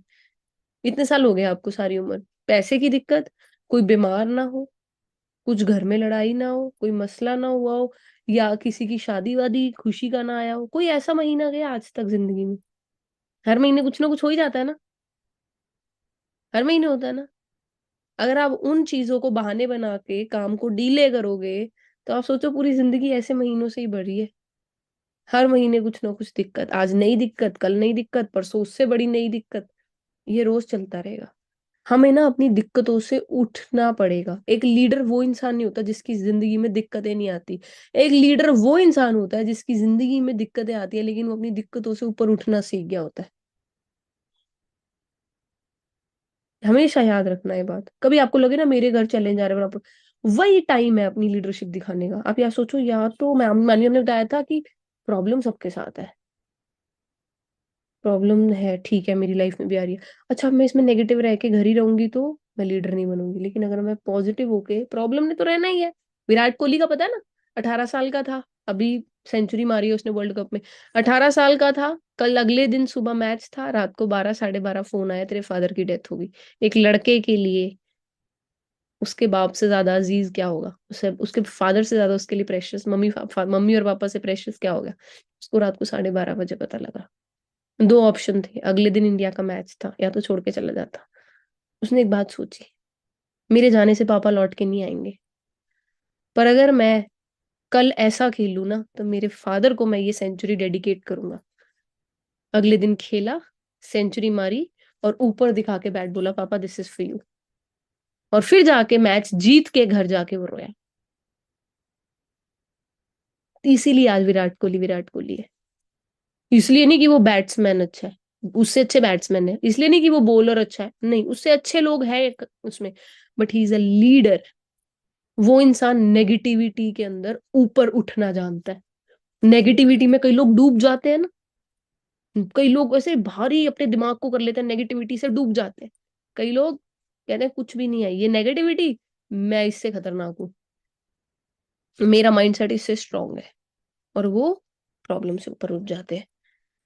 इतने साल हो गए आपको, सारी उम्र पैसे की दिक्कत, कोई बीमार ना हो, कुछ घर में लड़ाई ना हो, कोई मसला ना हुआ हो, या किसी की शादी वादी खुशी का ना आया हो, कोई ऐसा महीना गया आज तक जिंदगी में? हर महीने कुछ ना कुछ हो ही जाता है ना, हर महीने होता है ना। अगर आप उन चीजों को बहाने बना के काम को डीले करोगे तो आप सोचो पूरी जिंदगी ऐसे महीनों से ही भरी है। हर महीने कुछ ना कुछ दिक्कत, आज नई दिक्कत, कल नई दिक्कत, परसों उससे बड़ी नई दिक्कत, ये रोज चलता रहेगा। हमें ना अपनी दिक्कतों से उठना पड़ेगा। एक लीडर वो इंसान नहीं होता जिसकी जिंदगी में दिक्कतें नहीं आती। एक लीडर वो इंसान होता है जिसकी जिंदगी में दिक्कतें आती है लेकिन वो अपनी दिक्कतों से ऊपर उठना सीख गया होता है। हमेशा याद रखना है बात। कभी आपको लगे ना मेरे घर चैलेंज आ रहे हैं, वही टाइम है अपनी लीडरशिप दिखाने का। आप यार सोचो, या तो मैंने हमने बताया था कि प्रॉब्लम सबके साथ है, प्रॉब्लम है ठीक है, मेरी लाइफ में भी आ रही है। अच्छा मैं इसमें नेगेटिव रह के घर ही रहूंगी तो मैं लीडर नहीं बनूंगी, लेकिन अगर मैं पॉजिटिव होके, प्रॉब्लम ने तो रहना ही है। विराट कोहली का पता है ना, 18 साल का था, अभी सेंचुरी मारी है उसने वर्ल्ड कप में। 18 साल का था, कल अगले दिन सुबह मैच था, रात को 12 साढ़े 12 फोन आया तेरे फादर की डेथ हो गई। एक लड़के के लिए उसके बाप से ज्यादा अजीज क्या होगा, उसे उसके फादर से ज्यादा उसके लिए प्रेशियस मम्मी और पापा से प्रेशियस क्या होगा। उसको रात को 12:30 बजे पता लगा। दो ऑप्शन थे, अगले दिन इंडिया का मैच था, या तो छोड़ के चला जाता। उसने एक बात सोची, मेरे जाने से पापा लौट के नहीं आएंगे, पर अगर मैं कल ऐसा खेलूं ना तो मेरे फादर को मैं ये सेंचुरी डेडिकेट करूंगा। अगले दिन खेला, सेंचुरी मारी, और ऊपर दिखा के बैट बोला, पापा दिस इज फॉर यू। और फिर जाके मैच जीत के घर जाके वो रोया। इसीलिए आज विराट कोहली है। इसलिए नहीं कि वो बैट्समैन अच्छा है, उससे अच्छे बैट्समैन है, इसलिए नहीं कि वो बॉलर अच्छा है, नहीं, उससे अच्छे लोग हैं उसमें, but he is a leader. वो इंसान नेगेटिविटी के अंदर ऊपर उठना जानता है। नेगेटिविटी में कई लोग डूब जाते हैं ना, कई लोग ऐसे भारी अपने दिमाग को कर लेते हैं, नेगेटिविटी से डूब जाते हैं। कई लोग कहते हैं कुछ भी नहीं है ये नेगेटिविटी, मैं इससे खतरनाक हूँ, मेरा माइंडसेट इससे स्ट्रांग है, और वो प्रॉब्लम से ऊपर उठ जाते हैं।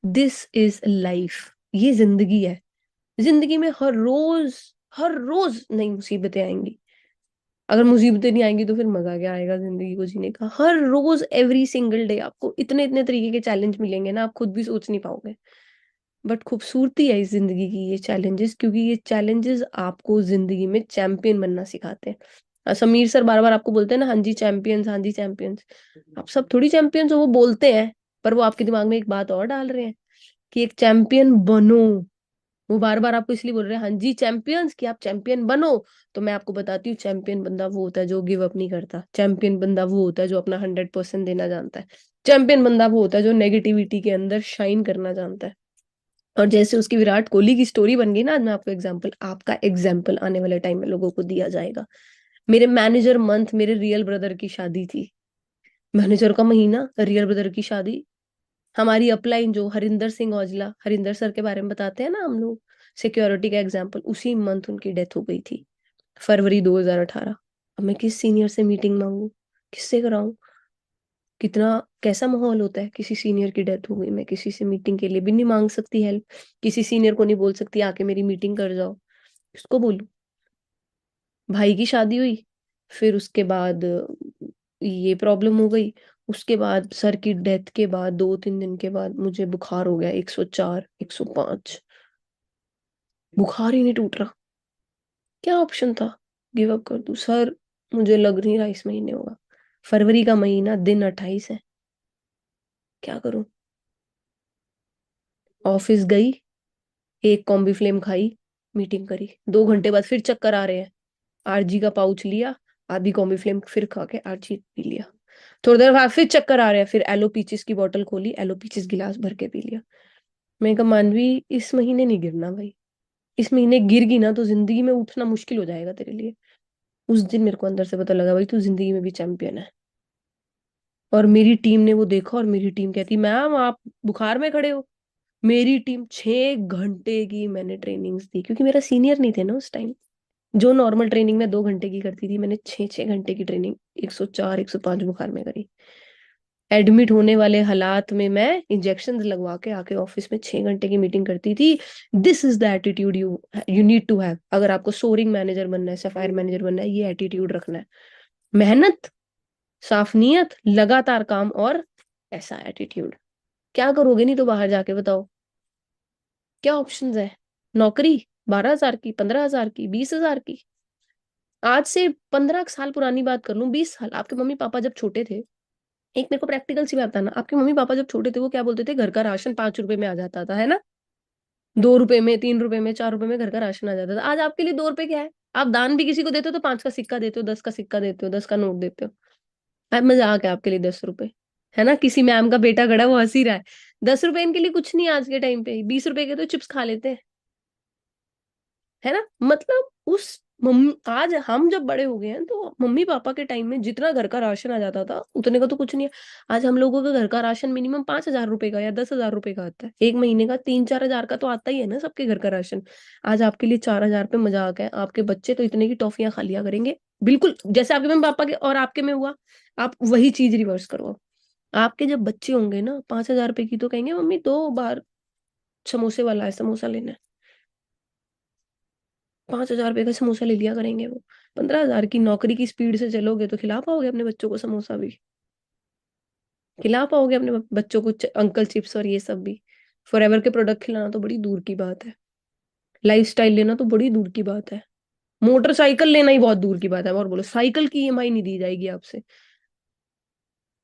दिस इज लाइफ, ये जिंदगी है। जिंदगी में हर रोज नई मुसीबतें आएंगी। अगर मुसीबतें नहीं आएंगी तो फिर मजा क्या आएगा जिंदगी को जीने का। हर रोज एवरी सिंगल डे आपको इतने इतने तरीके के चैलेंज मिलेंगे ना, आप खुद भी सोच नहीं पाओगे। बट खूबसूरती है इस जिंदगी की ये चैलेंजेस, क्योंकि ये चैलेंजेस आपको जिंदगी में चैंपियन बनना सिखाते हैं। समीर सर बार बार आपको बोलते हैं ना, हाँ जी चैंपियंस, हाँ जी चैंपियंस। आप सब थोड़ी चैंपियंस हो, वो बोलते हैं, पर वो आपके दिमाग में एक बात और डाल रहे हैं कि एक चैंपियन बनो। वो बार बार आपको इसलिए बोल रहे हैं हाँ जी चैंपियंस, कि आप चैंपियन बनो। तो मैं आपको बताती हूँ, चैंपियन बंदा वो होता है जो गिव अप नहीं करता। चैंपियन बंदा वो होता है जो अपना 100% देना जानता है। चैंपियन बंदा वो होता है जो नेगेटिविटी के अंदर शाइन करना जानता है। और जैसे उसकी विराट कोहली की स्टोरी बन गई ना, आज मैं आपको एग्जाम्पल, आपका एग्जाम्पल आने वाले टाइम में लोगों को दिया जाएगा। मेरे मैनेजर मंथ मेरे रियल ब्रदर की शादी थी। मैनेजर का महीना, रियल ब्रदर की शादी। हमारी अपलाइन जो हरिंदर सिंह औजला, हरिंदर सर के बारे में बताते हैं ना हम लोग, सिक्योरिटी का एग्जाम्पल, उसी मंथ उनकी डेथ हो गई थी, फरवरी 2018। अब मैं किस सीनियर से मीटिंग मांगू, किससे कराऊं? कितना कैसा माहौल होता है, किसी सीनियर की डेथ हो गई, मैं किसी से मीटिंग के लिए भी नहीं मांग सकती हेल्प। किसी सीनियर को नहीं बोल सकती आके मेरी मीटिंग कर जाओ, किसको बोलूं? भाई की शादी हुई, फिर उसके बाद ये प्रॉब्लम हो गई। उसके बाद सर की डेथ के बाद 2-3 दिन के बाद मुझे बुखार हो गया, 104 105, बुखार ही नहीं टूट रहा। क्या ऑप्शन था? गिव अप कर दूं सर? मुझे लग नहीं रहा इस महीने होगा। फरवरी का महीना, दिन 28 है, क्या करूं? ऑफिस गई, एक कॉम्बी फ्लेम खाई, मीटिंग करी, 2 घंटे बाद फिर चक्कर आ रहे हैं, आरजी का पाउच लिया, आधी कॉम्बी फ्लेम फिर खा के आरजी पी लिया। थोड़ी देर बाद फिर चक्कर आ रहे हैं, फिर एलो पीचिस की बोतल खोली, एलो पीचिस गिलास भर के पी लिया। मैं कहा मानवी, इस महीने नहीं गिरना भाई, इस महीने गिर गई ना तो जिंदगी में उठना मुश्किल हो जाएगा तेरे लिए। उस दिन मेरे को अंदर से पता लगा भाई तू जिंदगी में भी चैंपियन है। और मेरी टीम ने वो देखा, और मेरी टीम कहती, मैम आप बुखार में खड़े हो। मेरी टीम 6 घंटे की मैंने ट्रेनिंग्स दी, क्योंकि मेरा सीनियर नहीं थे ना उस टाइम। जो नॉर्मल ट्रेनिंग में 2 घंटे की करती थी, मैंने 6 6 घंटे की ट्रेनिंग 104 105 बुखार में करी। एडमिट होने वाले हालात में मैं इंजेक्शन लगवा के आके ऑफिस में 6 घंटे की मीटिंग करती थी। This is the attitude you you need to have, अगर आपको सोरिंग मैनेजर बनना है, सफायर मैनेजर बनना है, ये एटीट्यूड रखना है। मेहनत, साफ नीयत, लगातार काम, और ऐसा एटीट्यूड। क्या करोगे नहीं तो बाहर जाके बताओ, क्या ऑप्शंस है? नौकरी 12,000 की, 15,000 की, 20,000 की। आज से 15 साल पुरानी बात कर लूं, 20 साल, आपके मम्मी पापा जब छोटे थे, एक मेरे को प्रैक्टिकल सी बात बताना, आपके मम्मी पापा जब छोटे थे वो क्या बोलते थे? घर का राशन 5 रुपए में आ जाता था, है ना? 2 रुपए में, 3 रुपए में, 4 रुपए में घर का राशन आ जाता था। आज आपके लिए 2 रुपए क्या है? आप दान भी किसी को देते हो तो 5 का सिक्का देते हो, 10 का सिक्का देते हो, 10 का नोट देते हो। अब मजाक है आपके लिए 10 रुपए, है ना? किसी मैम का बेटा खड़ा है, वो हंसी रहा है। 10 रुपए इनके लिए कुछ नहीं है आज के टाइम पे, 20 रुपए के तो चिप्स खा लेते हैं, है ना? मतलब उस मम्मी, आज हम जब बड़े हो गए हैं तो मम्मी पापा के टाइम में जितना घर का राशन आ जाता था उतने का तो कुछ नहीं है। आज हम लोगों का घर का राशन मिनिमम 5,000 रुपए का या 10,000 रुपए का आता है, एक महीने का 3-4 हजार का तो आता ही है ना सबके घर का राशन। आज आपके लिए 4,000 पे मजाक है, आपके बच्चे तो इतने की टॉफियां खा लिया करेंगे। बिल्कुल जैसे आपके मम्मी पापा के और आपके में हुआ, आप वही चीज रिवर्स करो। आपके जब बच्चे होंगे ना, 5,000 रुपए की तो कहेंगे मम्मी 2 बार समोसे वाला है, समोसा लेना है। 5,000 रुपए का समोसा ले लिया करेंगे वो। 15,000 की नौकरी की स्पीड से चलोगे तो खिला पाओगे अपने बच्चों को समोसा भी? खिला पाओगे अपने बच्चों को अंकल चिप्स और ये सब भी? फॉरएवर के प्रोडक्ट खिलाना तो बड़ी दूर की बात है। लाइफस्टाइल लेना तो बड़ी दूर की बात है। मोटरसाइकिल लेना ही बहुत दूर की बात है, और बोलो साइकिल की ईएमआई नहीं दी जाएगी आपसे।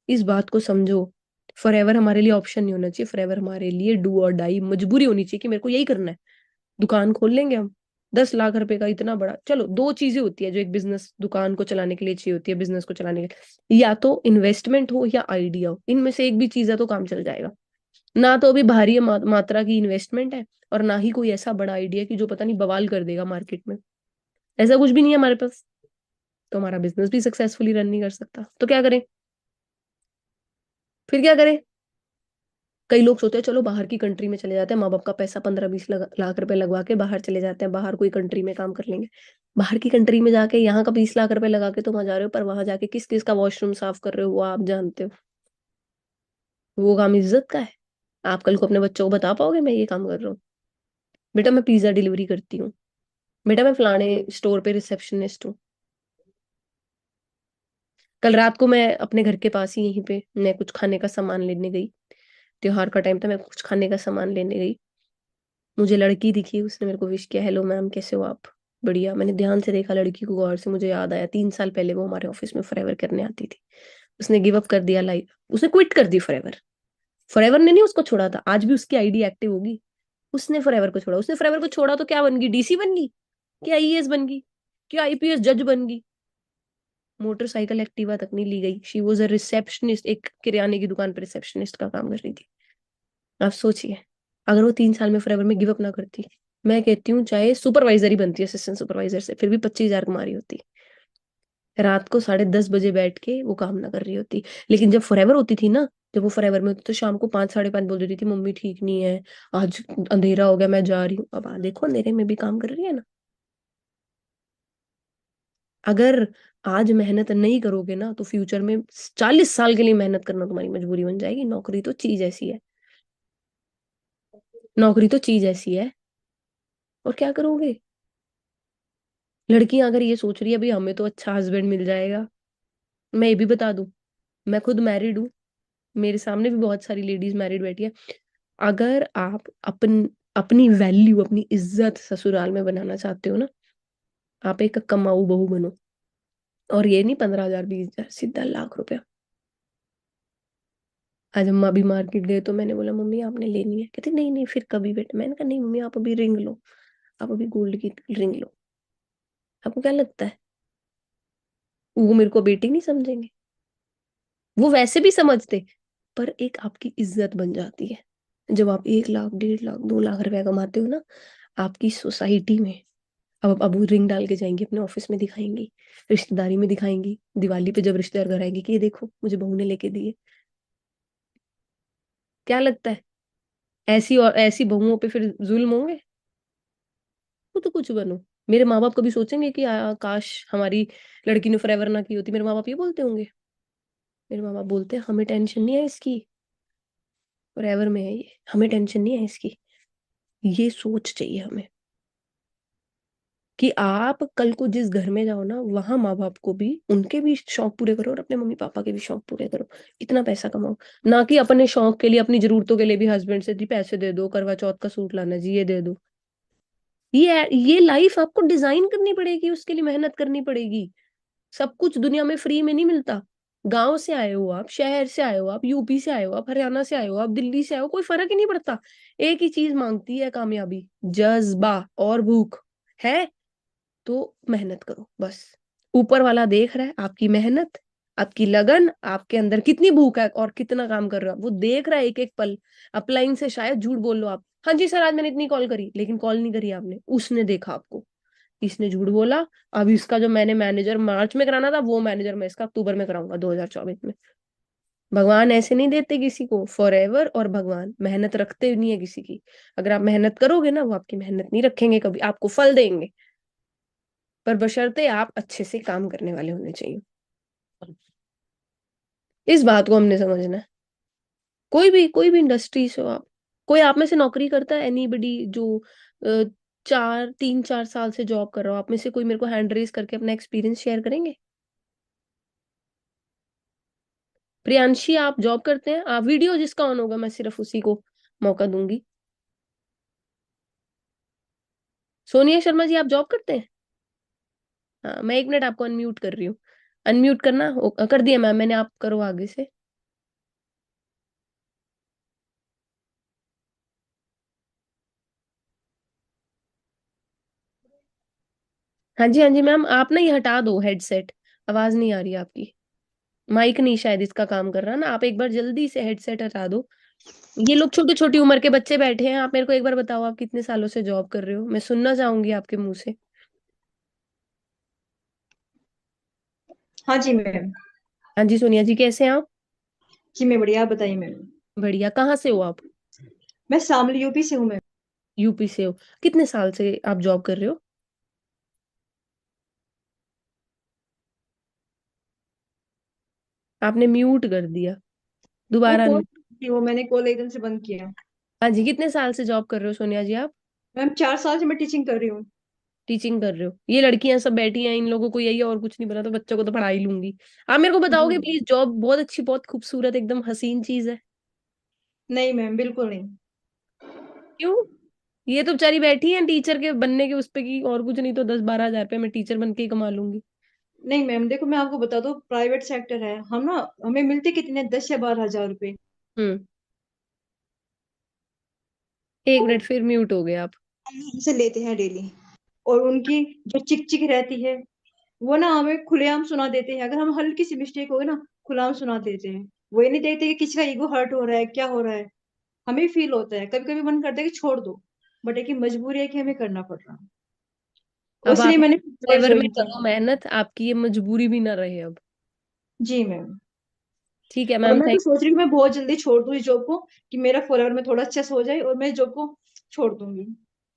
इस बात को समझो। फॉरएवर हमारे लिए ऑप्शन नहीं होना चाहिए, फॉरएवर हमारे लिए डू और डाई मजबूरी होनी चाहिए कि मेरे को यही करना है। दुकान खोल लेंगे हम। 10 लाख रुपए का इतना बड़ा, चलो दो चीजें होती है जो एक बिजनेस दुकान को चलाने के लिए चाहिए होती है, बिजनेस को चलाने के लिए, या तो इन्वेस्टमेंट हो या आइडिया हो, इनमें से एक भी चीज है तो काम चल जाएगा। ना तो अभी भारी मात्रा की इन्वेस्टमेंट है, और ना ही कोई ऐसा बड़ा आइडिया कि जो पता नहीं बवाल कर देगा मार्केट में। ऐसा कुछ भी नहीं है हमारे पास, तो हमारा बिजनेस भी सक्सेसफुली रन नहीं कर सकता। तो क्या करें? फिर क्या करें? कई लोग सोचते हैं चलो बाहर की कंट्री में चले जाते हैं, माँ बाप का पैसा 15-20 लाख रुपए लगवा के बाहर चले जाते हैं, बाहर कोई कंट्री में काम कर लेंगे। बाहर की कंट्री में जाके यहाँ का 20 लाख रुपए लगा के तुम आ जा रहे हो, पर वहां जाके किस किस का वॉशरूम साफ कर रहे हो वो आप जानते हो। वो काम इज्जत का है? आप कल को अपने बच्चों को बता पाओगे मैं ये काम कर रहा हूँ? बेटा मैं पिज्जा डिलीवरी करती हूँ, बेटा मैं फलाने स्टोर पे रिसेप्शनिस्ट हूँ। कल रात को मैं अपने घर के पास ही यहीं पे मैं कुछ खाने का सामान लेने गई। त्योहार का टाइम था, मैं कुछ खाने का सामान लेने गई। मुझे लड़की दिखी, उसने मेरे को विश किया, हेलो मैम कैसे हो आप? बढ़िया। मैंने ध्यान से देखा लड़की को गौर से, मुझे याद आया 3 साल पहले वो हमारे ऑफिस में फॉरएवर करने आती थी। उसने गिव अप कर दिया लाइफ, उसने क्विट कर दी फॉरएवर। फॉरएवर ने नहीं उसको छोड़ा था, आज भी उसकी आईडी एक्टिव होगी। उसने फॉरएवर को छोड़ा, उसने फॉरएवर को छोड़ा तो क्या बन गई? डीसी बन गई? क्या आईएएस बन गई? क्या आईपीएस जज बन गई? मोटरसाइकिल एक्टिवा तक नहीं ली गई। शी वॉज अ रिसेप्शनिस्ट, एक किराने की दुकान पर रिसेप्शनिस्ट का काम कर रही थी। आप सोचिए, अगर वो 3 साल में फॉरएवर में गिव अप ना करती, मैं कहती हूँ चाहे सुपरवाइजर ही बनती, असिस्टेंट सुपरवाइजर से, फिर भी 25,000 कमा रही होती। रात को 10:30 बजे बैठ के वो काम ना कर रही होती। लेकिन जब फॉरएवर होती थी ना, जब वो फॉरएवर में होती तो शाम को 5-5:30 बोल देती थी मम्मी ठीक नहीं है, आज अंधेरा हो गया मैं जा रही हूँ। अब देखो अंधेरे में भी काम कर रही है ना। अगर आज मेहनत नहीं करोगे ना तो फ्यूचर में 40 साल के लिए मेहनत करना तुम्हारी मजबूरी बन जाएगी। नौकरी तो चीज ऐसी है, नौकरी तो चीज ऐसी है। और क्या करोगे? लड़कियां अगर ये सोच रही है भाई हमें तो अच्छा हस्बैंड मिल जाएगा, मैं ये भी बता दूं, मैं खुद मैरिड हूँ, मेरे सामने भी बहुत सारी लेडीज मैरिड बैठी है। अगर आप अपनी वैल्यू, अपनी इज्जत ससुराल में बनाना चाहते हो ना, आप एक कमाऊ बहू बनो। और ये नहीं 15,000 20,000, सीधा लाख रुपया। आज अम्मा भी मार्केट गए तो मैंने बोला मम्मी आपने लेनी है? कहती नहीं नहीं फिर कभी बेटा। मैंने कहा नहीं मम्मी आप अभी रिंग लो, आप अभी गोल्ड की रिंग लो। आपको क्या लगता है वो मेरे को बेटी नहीं समझेंगे? वो वैसे भी समझते, पर एक आपकी इज्जत बन जाती है जब आप 1 लाख 1.5 लाख 2 लाख रुपया कमाते हो ना। आपकी सोसाइटी में अब वो रिंग डाल के जाएंगी, अपने ऑफिस में दिखाएंगी, रिश्तेदारी में दिखाएंगी, दिवाली पे जब रिश्तेदार घर आएंगे कि ये देखो मुझे बहू ने लेके दिए। क्या लगता है ऐसी और ऐसी बहुओं पे फिर जुल्म होंगे? वो तो कुछ बनो। मेरे माँ बाप कभी सोचेंगे कि काश हमारी लड़की ने फॉरएवर ना की होती? मेरे माँ बाप ये बोलते होंगे? मेरे माँ बाप बोलते हैं हमें टेंशन नहीं है इसकी, फॉरएवर में है ये, हमें टेंशन नहीं है इसकी। ये सोच चाहिए हमें कि आप कल को जिस घर में जाओ ना, वहां माँ बाप को भी, उनके भी शौक पूरे करो और अपने मम्मी पापा के भी शौक पूरे करो। इतना पैसा कमाओ, ना कि अपने शौक के लिए, अपनी जरूरतों के लिए भी हस्बैंड से जी पैसे दे दो, करवा चौथ का सूट लाना जी ये दे दो। ये लाइफ आपको डिजाइन करनी पड़ेगी, उसके लिए मेहनत करनी पड़ेगी। सब कुछ दुनिया में फ्री में नहीं मिलता। गांव से आए हो आप, शहर से आए हो आप, यूपी से आए हो आप, हरियाणा से आए हो आप, दिल्ली से आए हो, कोई फर्क ही नहीं पड़ता। एक ही चीज मांगती है कामयाबी, जज्बा और भूख है। तो मेहनत करो बस। ऊपर वाला देख रहा है आपकी मेहनत, आपकी लगन, आपके अंदर कितनी भूख है और कितना काम कर रहे हो आप, वो देख रहा है एक एक पल। अपलाइन से शायद झूठ बोल लो आप, हाँ जी सर आज मैंने इतनी कॉल करी, लेकिन कॉल नहीं करी आपने, उसने देखा आपको, इसने झूठ बोला। अब इसका जो मैंने मैनेजर मार्च में कराना था वो मैनेजर मैं इसका अक्टूबर में कराऊंगा 2024 में। भगवान ऐसे नहीं देते किसी को फॉरएवर, और भगवान मेहनत रखते नहीं है किसी की। अगर आप मेहनत करोगे ना, वो आपकी मेहनत नहीं रखेंगे कभी, आपको फल देंगे, पर बशर्ते आप अच्छे से काम करने वाले होने चाहिए। इस बात को हमने समझना है। कोई भी इंडस्ट्री से हो आप, कोई आप में से नौकरी करता है एनीबडी जो तीन चार साल से जॉब कर रहा हूँ, आप में से कोई मेरे को हैंड रेज करके अपना एक्सपीरियंस शेयर करेंगे? प्रियांशी, आप जॉब करते हैं? आप वीडियो जिसका ऑन होगा मैं सिर्फ उसी को मौका दूंगी। सोनिया शर्मा जी, आप जॉब करते हैं? हाँ, मैं 1 मिनट आपको अनम्यूट कर रही हूँ। अनम्यूट करना कर दिया मैम मैंने, आप करो आगे से। हाँ जी, हाँ जी मैम, आप ना ये हटा दो हेडसेट, आवाज नहीं आ रही आपकी। माइक नहीं शायद इसका काम कर रहा ना, आप एक बार जल्दी से हेडसेट हटा दो। ये लोग छोटी छोटी उम्र के बच्चे बैठे हैं, आप मेरे को एक बार बताओ आप कितने सालों से जॉब कर रहे हो, मैं सुनना चाहूंगी आपके मुंह से। हाँ जी मैम। हाँ जी सोनिया जी, कैसे हैं आप? जी मैं बढ़िया, आप बताइए मैम। बढ़िया। कहाँ से हो आप? मैं शामली यूपी से हूँ मैम। यूपी से हो? कितने साल से आप जॉब कर रहे हो? आपने म्यूट कर दिया, वो दोबारा कॉल थी, वो मैंने कॉल एकदम से बंद किया। हाँ जी, कितने साल से जॉब कर रहे हो सोनिया जी आप? मैम 4 साल से मैं टीचिंग कर रही हूँ। टीचिंग कर रहे हो? ये लड़कियां सब बैठी हैं, इन लोगों को यही और कुछ नहीं बना तो बच्चों को तो पढ़ा ही लूंगी। आप मेरे को जी बताओगे प्लीज, जॉब बहुत अच्छी, बहुत खूबसूरत, एकदम हसीन चीज है। नहीं मैम, बिल्कुल नहीं। क्यों? ये तो बेचारी बैठी है टीचर के बनने के उस पे की, और कुछ नहीं तो 10-12 हजार रुपये मैं टीचर बन के ही कमा लूंगी। नहीं मैम, देखो मैं आपको बता दूं, प्राइवेट सेक्टर है, हम ना हमें मिलते कितने 10 या 12 हजार रुपए। 1 मिनट, फिर म्यूट हो गए आप। हम हमसे लेते हैं डेली। और उनकी जो चिक चिक रहती है, वो ना हमें खुलेआम सुना देते हैं। अगर हम हल्की सी मिस्टेक हो गई ना, खुलेआम सुना देते हैं। वो ये नहीं देखते कि किसी का ईगो हर्ट हो रहा है, क्या हो रहा है। हमें फील होता है, कभी कभी मन करता है कि छोड़ दो, बट एक मजबूरी है कि हमें करना पड़ रहा है। और अब इसलिए आप मैंने फेवर में ज्वाइन किया। करो मेहनत, आपकी ये मजबूरी भी ना रहे अब। जी मैम। ठीक है और मैम, मैं तो थैंक। सोच रही हूँ मैं बहुत जल्दी छोड़ दूँ इस जॉब को, कि मेरा फॉरएवर में थोड़ा अच्छा से हो जाए और मैं इस जॉब को छोड़ दूंगी।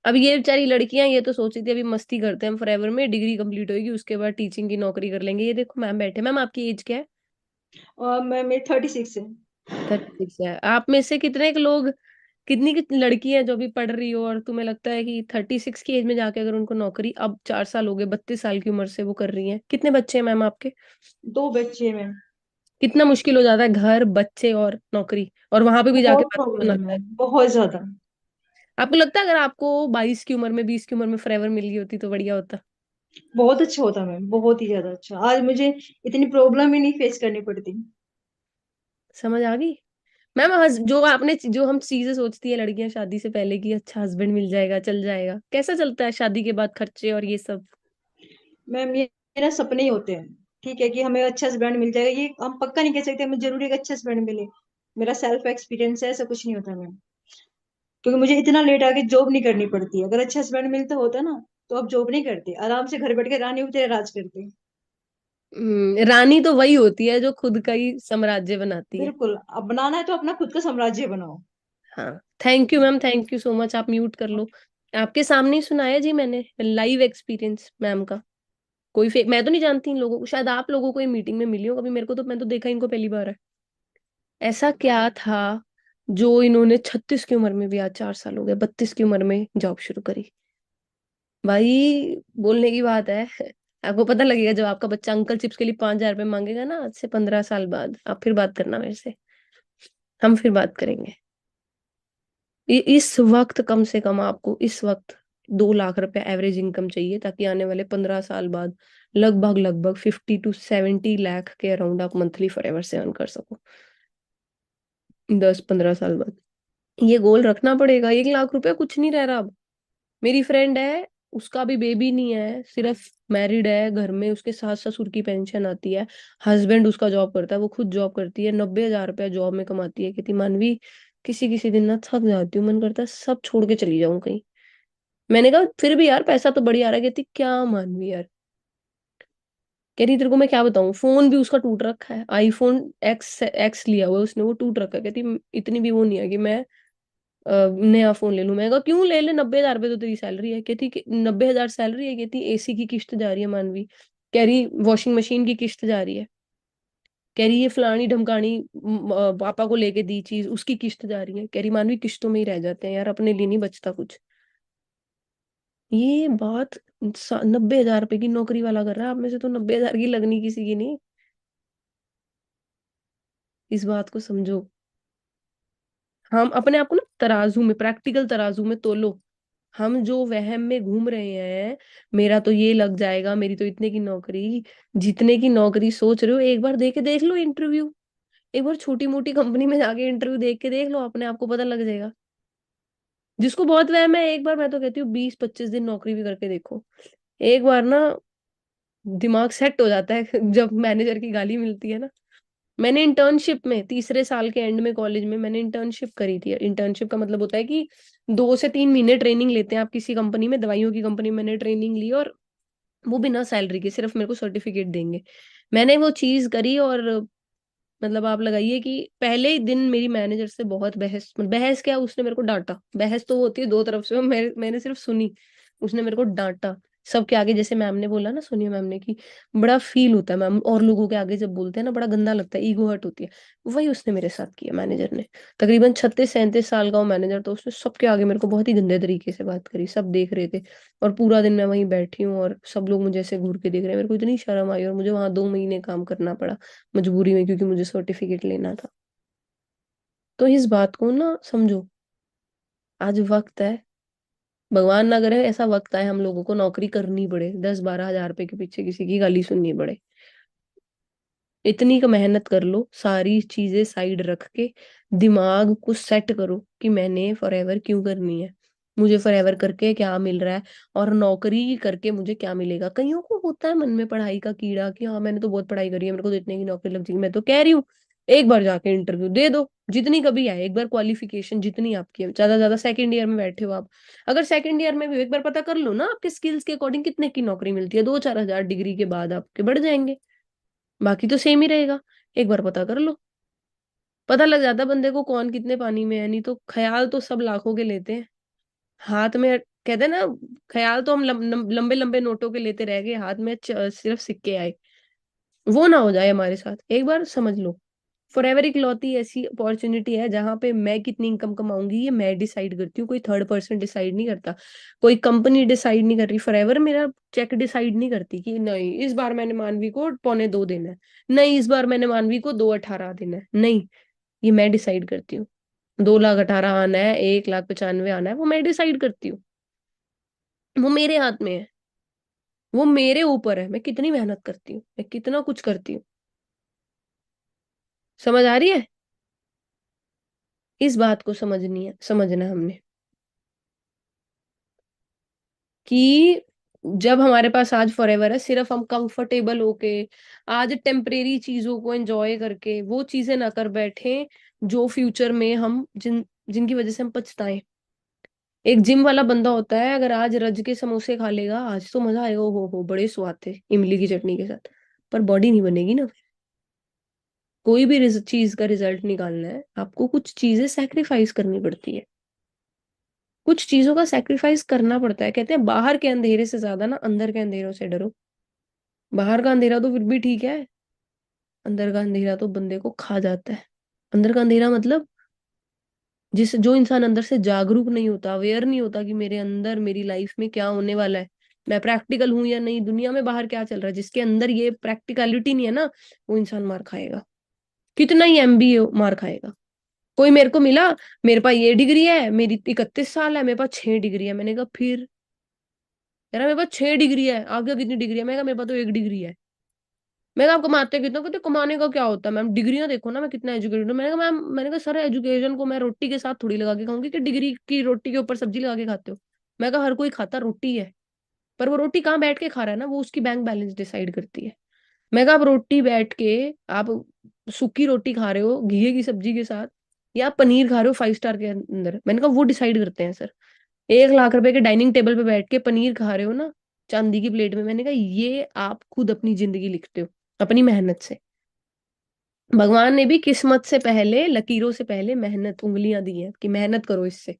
अब ये बेचारी लड़कियां ये तो सोच रही थी अभी मस्ती करते हैं, फॉरएवर में डिग्री कंप्लीट होगी उसके बाद टीचिंग की नौकरी कर लेंगे। ये देखो मैम बैठे। मैम आपकी एज क्या है? और मैं मेरी 36 है। 36 है। आप में से कितने के लोग, कितनी कितनी लड़की है जो अभी पढ़ रही हो और तुम्हें लगता है कि 36 की एज में जाके अगर उनको नौकरी, अब 4 साल हो गए, 32 साल की उम्र से वो कर रही हैं? कितने बच्चे हैं मैम आपके? 2 बच्चे हैं मैम। कितना मुश्किल हो जाता है, घर, बच्चे और नौकरी, और वहां पे भी जाके बहुत बात प्रॉब्लम है लगता है। मैम, बहुत ज्यादा। आपको लगता है अगर आपको 22 की उम्र में, 20 की उम्र में फॉरएवर मिल गई होती तो बढ़िया होता? बहुत अच्छा होता मैम, बहुत ही ज्यादा अच्छा। आज मुझे इतनी प्रॉब्लम ही नहीं फेस करनी पड़ती। समझ आ गई मैम। जो आपने, जो हम चीजें सोचती है लड़कियां शादी से पहले की, अच्छा हस्बैंड मिल जाएगा, चल जाएगा, कैसा चलता है शादी के बाद खर्चे और ये सब? मैम ये मेरा सपने ही होते हैं। ठीक है कि हमें अच्छा हस्बैंड मिल जाएगा, ये हम पक्का नहीं कह सकते हमें जरूरी है कि अच्छा हस्बैंड मिले। मेरा सेल्फ एक्सपीरियंस है, ऐसा कुछ नहीं होता मैम। क्योंकि मुझे इतना लेट आके जॉब नहीं करनी पड़ती। अगर अच्छा हस्बैंड मिलता होता ना, तो अब जॉब नहीं करते, आराम से घर बैठ के रानी की तरह राज करते। रानी तो वही होती है जो खुद का ही साम्राज्य बनाती है। बिल्कुल, अब बनाना है तो अपना खुद का साम्राज्य बनाओ। हाँ, thank you ma'am, thank you so much. आप म्यूट कर लो। आपके सामने ही सुनाया जी मैंने, लाइव एक्सपीरियंस मैम का। कोई फेक, मैं तो नहीं जानती इन लोगों को, शायद आप लोगों को ये मीटिंग में मिली हो कभी, मेरे को तो, मैं तो देखा इनको पहली बार है। ऐसा क्या था जो इन्होंने 36 की उम्र में भी, आज 4 साल हो गए, 32 की उम्र में जॉब शुरू करी? भाई, बोलने की बात है। आपको पता लगेगा जब आपका बच्चा अंकल चिप्स के लिए 5 हजार रुपये मांगेगा ना, आज से 15 साल बाद, आप फिर बात करना मेरे से, हम फिर बात करेंगे। इस वक्त कम से कम आपको इस वक्त 2 लाख रुपए एवरेज इनकम चाहिए, ताकि आने वाले 15 साल बाद लगभग लगभग 50 to 70 लाख के अराउंड आप मंथली फॉरएवर से अर्न कर सको। 10-15 साल बाद ये गोल रखना पड़ेगा। 1 लाख रुपए कुछ नहीं रह रहा अब। मेरी फ्रेंड है, उसका भी बेबी नहीं है, सिर्फ मैरिड है, घर में उसके सास ससुर की पेंशन आती है, हस्बैंड उसका जॉब करता है, वो खुद जॉब करती है, 90 हजार रुपया जॉब में कमाती है। कहती मानवी, किसी किसी दिन ना थक जाती हूँ, मन करता है सब छोड़ के चली जाऊं कहीं। मैंने कहा फिर भी यार पैसा तो बढ़िया आ रहा है। कहती क्या मानवी यार, कह रही तेरे को मैं क्या बताऊं, फोन भी उसका टूट रखा है, आईफोन एक्स एक्स लिया हुआ है उसने, वो टूट रखा है। कहती इतनी भी वो नहीं है कि मैं नया फोन ले लूं। मैं कहा क्यों, ले ले, 90 हजार रुपये तो तेरी सैलरी है। कहती कि 90 हजार सैलरी है? कहती एसी की किस्त जा रही है मानवी, कह रही वॉशिंग मशीन की किस्त जा रही है, कह रही ये फलानी ढमकानी पापा को लेके दी चीज उसकी किस्त जा रही है। कह रही मानवी किस्तों में ही रह जाते हैं यार, अपने लिए नहीं बचता कुछ। ये बात 90,000 रुपए की नौकरी वाला कर रहा है, आप में से तो 90,000 की लगनी किसी की नहीं। इस बात को समझो। हम अपने आप को ना तराजू में, प्रैक्टिकल तराजू में तोलो। हम जो वहम में घूम रहे हैं, मेरा तो ये लग जाएगा, मेरी तो इतने की नौकरी, जितने की नौकरी सोच रहे हो, एक बार दे के देख लो इंटरव्यू। एक बार छोटी मोटी कंपनी में जाके इंटरव्यू देख के देख लो, अपने आप को पता लग जाएगा। जिसको बहुत वहम है, एक बार मैं तो कहती हूँ 20-25 दिन नौकरी भी करके देखो। एक बार ना दिमाग सेट हो जाता है जब मैनेजर की गाली मिलती है ना। मैंने इंटर्नशिप में, तीसरे साल के एंड में कॉलेज में मैंने इंटर्नशिप करी थी। इंटर्नशिप का मतलब होता है कि 2 से 3 महीने ट्रेनिंग लेते हैं आप किसी कंपनी में, दवाइयों की कंपनी में मैंने ट्रेनिंग ली, और वो बिना सैलरी के, सिर्फ मेरे को सर्टिफिकेट देंगे। मैंने वो चीज करी, और मतलब आप लगाइए कि पहले ही दिन मेरी मैनेजर से बहुत बहस, बहस क्या, उसने मेरे को डांटा। बहस तो वो होती है दो तरफ से, मैंने सिर्फ सुनी। उसने मेरे को डांटा सबके आगे, जैसे मैम ने बोला ना, सोनिया मैम ने, कि बड़ा फील होता है मैम और लोगों के आगे जब बोलते हैं ना, बड़ा गंदा लगता है, ईगो हर्ट होती है। वही उसने मेरे साथ किया, मैनेजर ने। तकरीबन 36-37 साल का वो मैनेजर, तो उसने सबके आगे मेरे को बहुत ही गंदे तरीके से बात करी, सब देख रहे थे। और पूरा दिन मैं वहीं बैठी हूँ और सब लोग मुझे ऐसे घूर के देख रहे हैं। मेरे को इतनी शर्म आई, और मुझे वहां 2 महीने काम करना पड़ा मजबूरी में, क्योंकि मुझे सर्टिफिकेट लेना था। तो इस बात को ना समझो। आज वक्त है, भगवान ना करे ऐसा वक्त आए हम लोगों को नौकरी करनी पड़े, 10-12 हजार रुपए के पीछे किसी की गाली सुननी पड़े। इतनी का मेहनत कर लो, सारी चीजें साइड रख के दिमाग को सेट करो कि मैंने फॉरएवर क्यों करनी है, मुझे फॉरएवर करके क्या मिल रहा है, और नौकरी करके मुझे क्या मिलेगा। कईयों को होता है मन में पढ़ाई का कीड़ा कि हाँ मैंने तो बहुत पढ़ाई करी है, मेरे को तो इतने की नौकरी लग जाएगी। मैं तो कह रही हूँ, एक बार जाके इंटरव्यू दे दो, जितनी कभी आए, एक बार क्वालिफिकेशन जितनी आपकी है, ज्यादा ज्यादा सेकंड ईयर में बैठे हो आप, अगर सेकंड ईयर में भी एक बार पता कर लो ना आपके स्किल्स के अकॉर्डिंग कितने की नौकरी मिलती है, 2-4 हजार डिग्री के बाद आपके बढ़ जाएंगे, बाकी तो सेम ही रहेगा। एक बार पता कर लो, पता लग जाता बंदे को कौन कितने पानी में है। नहीं तो ख्याल तो सब लाखों के लेते हैं, हाथ में, कहते हैं ना, ख्याल तो हम लंबे लंबे नोटों के लेते रह गए, हाथ में सिर्फ सिक्के आए। वो ना हो जाए हमारे साथ, एक बार समझ लो। फॉरएवर इकलौती ऐसी अपॉर्चुनिटी है जहां पे मैं कितनी इनकम कमाऊंगी ये मैं डिसाइड करती हूँ, कोई थर्ड पर्सन डिसाइड नहीं करता, कोई कंपनी डिसाइड नहीं कर रही। फॉरएवर मेरा चेक डिसाइड नहीं करती कि नहीं इस बार मैंने मानवी को 2.25 दिन है, नहीं इस बार मैंने मानवी को 2.18 दिन है, नहीं, ये मैं डिसाइड करती हूँ। 2,18,000 आना है, 1,95,000 आना है, वो मैं डिसाइड करती हूँ। वो मेरे हाथ में है, वो मेरे ऊपर है, मैं कितनी मेहनत करती हूँ, मैं कितना कुछ करती हूँ। समझ आ रही है? इस बात को समझनी है, समझना है हमने, कि जब हमारे पास आज फॉरएवर है, सिर्फ हम कंफर्टेबल होके, आज टेम्परेरी चीजों को एंजॉय करके वो चीजें ना कर बैठे जो फ्यूचर में हम जिनकी वजह से हम पछताएं। एक जिम वाला बंदा होता है, अगर आज रज के समोसे खा लेगा, आज तो मजा आएगा, हो बड़े स्वाद थे इमली की चटनी के साथ, पर बॉडी नहीं बनेगी ना। कोई भी चीज का रिजल्ट निकालना है, आपको कुछ चीजें सैक्रिफाइस करनी पड़ती है, कुछ चीजों का सैक्रिफाइस करना पड़ता है। कहते हैं बाहर के अंधेरे से ज्यादा ना अंदर के अंधेरों से डरो। बाहर का अंधेरा तो फिर भी ठीक है, अंदर का अंधेरा तो बंदे को खा जाता है। अंदर का अंधेरा मतलब जो इंसान अंदर से जागरूक नहीं होता, अवेयर नहीं होता कि मेरे अंदर मेरी लाइफ में क्या होने वाला है, मैं प्रैक्टिकल हूं या नहीं, दुनिया में बाहर क्या चल रहा है, जिसके अंदर ये प्रैक्टिकलिटी नहीं है ना, वो इंसान मार खाएगा, कितना ही एमबी हो मार खाएगा। कोई मेरे को मिला, मेरे पास ये डिग्री है, मेरी 31 साल है, मेरे पास 6 डिग्री है, मैंने कहा फिर, यार मेरे पास 6 डिग्री है, आगे कितनी डिग्री है, मैं कहा मेरे पास तो 1 डिग्री है। मैं कहा आप कमाते कितना, कहते कमाने का क्या होता है मैम, डिग्रियां देखो ना, मैं कितना एजुकेटेड हूँ। मैंने कहा मैम, मैंने कहा सर एजुकेशन को मैं रोटी के साथ थोड़ी लगा के खाऊंगी कि डिग्री की रोटी के ऊपर सब्जी लगा के खाते हो। मैं कहा हर कोई खाता रोटी है, पर वो रोटी कहाँ बैठ के खा रहा है ना, वो उसकी बैंक बैलेंस डिसाइड करती है। मैं कहा आप रोटी बैठ के, आप सूखी रोटी खा रहे हो घी की सब्जी के साथ, या आप पनीर खा रहे हो 5 स्टार के अंदर, मैंने कहा वो डिसाइड करते हैं सर। 1 लाख रुपए के डाइनिंग टेबल पे बैठ के पनीर खा रहे हो ना, चांदी की प्लेट में, मैंने कहा ये आप खुद अपनी जिंदगी लिखते हो अपनी मेहनत से। भगवान ने भी किस्मत से पहले, लकीरों से पहले मेहनत, उंगलियां दी हैं कि मेहनत करो इससे,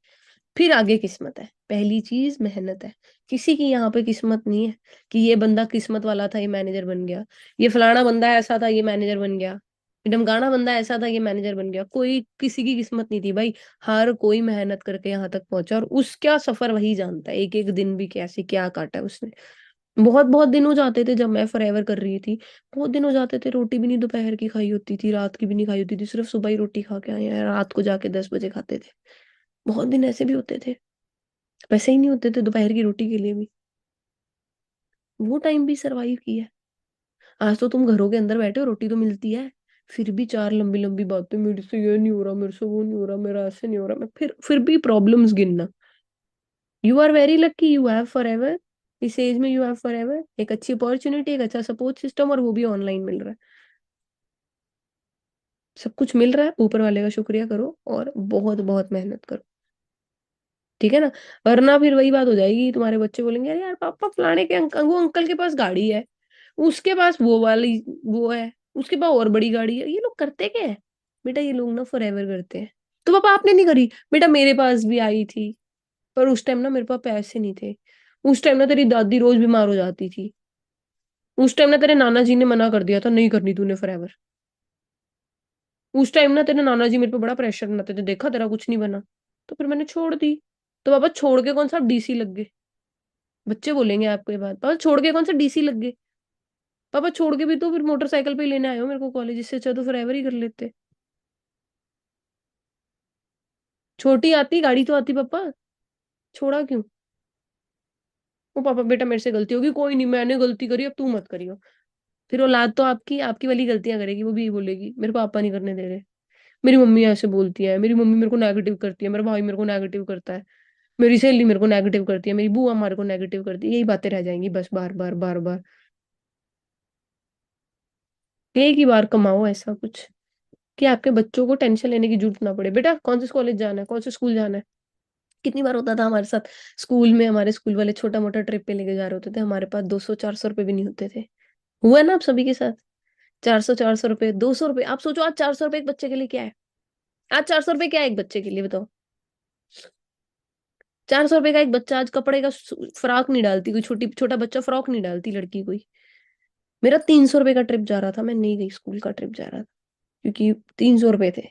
फिर आगे किस्मत है। पहली चीज मेहनत है। किसी की यहाँ पे किस्मत नहीं है कि ये बंदा किस्मत वाला था ये मैनेजर बन गया, ये फलाना बंदा ऐसा था ये मैनेजर बन गया। एकदम गाना बंदा ऐसा था कि मैनेजर बन गया। कोई किसी की किस्मत नहीं थी भाई, हर कोई मेहनत करके यहाँ तक पहुंचा, और उसका सफर वही जानता है, एक एक दिन भी कैसे क्या काटा है उसने। बहुत बहुत दिन हो जाते थे जब मैं फॉरएवर कर रही थी, बहुत दिन हो जाते थे, रोटी भी नहीं दोपहर की खाई होती थी, रात की भी नहीं खाई होती थी, सिर्फ सुबह ही रोटी खा के आए हैं, रात को जाके 10 बजे खाते थे। बहुत दिन ऐसे भी होते थे, पैसे ही नहीं होते थे दोपहर की रोटी के लिए भी। वो टाइम भी सरवाइव किया है। आज तो तुम घरों के अंदर बैठे हो, रोटी तो मिलती है, फिर भी चार लंबी लंबी बातें, मेरे से ये नहीं हो रहा, मेरे से वो नहीं हो रहा, मेरा ऐसे नहीं हो रहा, मैं फिर भी प्रॉब्लम्स गिनना। You are very lucky, you have forever. इस एज में यू हैव फॉरएवर, एक अच्छी अपॉर्चुनिटी, एक अच्छा सपोर्ट सिस्टम, और वो भी ऑनलाइन मिल रहा है। सब कुछ मिल रहा है, ऊपर वाले का शुक्रिया करो और बहुत बहुत मेहनत करो, ठीक है ना। वरना फिर वही बात हो जाएगी, तुम्हारे बच्चे बोलेंगे अरे यार पापा फलाने के वो अंकल के पास गाड़ी है, उसके पास वो वाली वो है, उसके पास और बड़ी गाड़ी है, ये लोग करते क्या है? बेटा ये लोग ना फॉरएवर करते हैं। तो पापा आपने नहीं करी? बेटा मेरे पास भी आई थी, पर उस टाइम ना मेरे पास पैसे नहीं थे, उस टाइम ना तेरी दादी रोज बीमार हो जाती थी, उस टाइम ना तेरे नाना जी ने मना कर दिया था, नहीं करनी तूने फॉरएवर, उस टाइम ना तेरे नाना जी मेरे पे बड़ा प्रेशर बनाते थे, देखा तेरा कुछ नहीं बना, तो फिर मैंने छोड़ दी। तो पापा छोड़ के कौन सा डीसी लग गए? बच्चे बोलेंगे आपको ये बात, पापा छोड़ के कौन सा डीसी लग गए? पापा छोड़ के भी तो फिर मोटरसाइकिल पे ही लेने आए हो मेरे को कॉलेज, इससे अच्छा तो फॉरएवर ही कर लेते। छोटी आती गाड़ी तो आती पापा, छोड़ा क्यों? वो पापा बेटा मेरे से गलती होगी, कोई नहीं मैंने गलती करी, अब तू मत करियो। फिर औलाद तो आपकी आपकी वाली गलतियां करेगी, वो भी यही बोलेगी मेरे पापा नहीं करने दे रहे, मेरी मम्मी ऐसे बोलती है, मेरी मम्मी मेरे को नेगेटिव करती है, मेरा भाई मेरे को नेगेटिव करता है, मेरी सहेली मेरे को नेगेटिव करती है, मेरी बुआ हमारे को नेगेटिव करती है, यही बातें रह जाएंगी बस बार बार बार बार। एक ही बार कमाओ ऐसा कुछ कि आपके बच्चों को टेंशन लेने की जरूरत ना पड़े, बेटा कौन से कॉलेज जाना है, कौन से स्कूल जाना है। कितनी बार होता था हमारे साथ, स्कूल में हमारे स्कूल वाले छोटा मोटा ट्रिप पे लेके जा रहे होते थे, हमारे पास 200-400 रुपए भी नहीं होते थे। हुआ ना आप सभी के साथ? 400-400 रुपए, 200 रुपए, आप सोचो आज 400 रुपए एक बच्चे के लिए क्या है? आज 400 रुपए क्या है एक बच्चे के लिए, बताओ। 400 रुपए का एक बच्चा आज कपड़े का फ्रॉक नहीं डालती कोई, छोटी छोटा बच्चा फ्रॉक नहीं डालती लड़की कोई। मेरा 300 रुपए का ट्रिप जा रहा था, मैं नहीं गई, स्कूल का ट्रिप जा रहा था, क्योंकि 300 रुपए थे,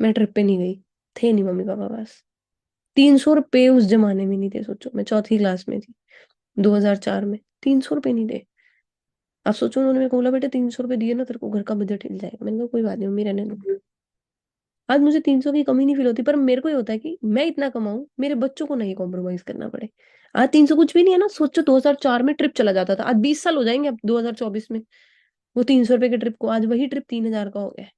मैं ट्रिप पे नहीं गई, थे नहीं मम्मी पापा पास। 300 रुपए उस जमाने में नहीं थे, सोचो मैं चौथी क्लास में थी, 2004 में 300 रुपए नहीं थे। आप सोचो उन्होंने मेरे को बोला बेटा 300 रुपए दिए ना तेरे को घर का बजट हिल जाएगा, मैंने कहा कोई बात नहीं मम्मी रहने दो। आज मुझे 300 की कमी नहीं फील होती, पर मेरे को ये होता है कि मैं इतना कमाऊं मेरे बच्चों को नहीं कॉम्प्रोमाइज करना पड़े। आज 300 कुछ भी नहीं है ना, सोचो 2004 में ट्रिप चला जाता था, आज 20 साल हो जाएंगे अब 2024 में, वो 300 रुपए के ट्रिप को आज वही ट्रिप 3000 का हो गया है।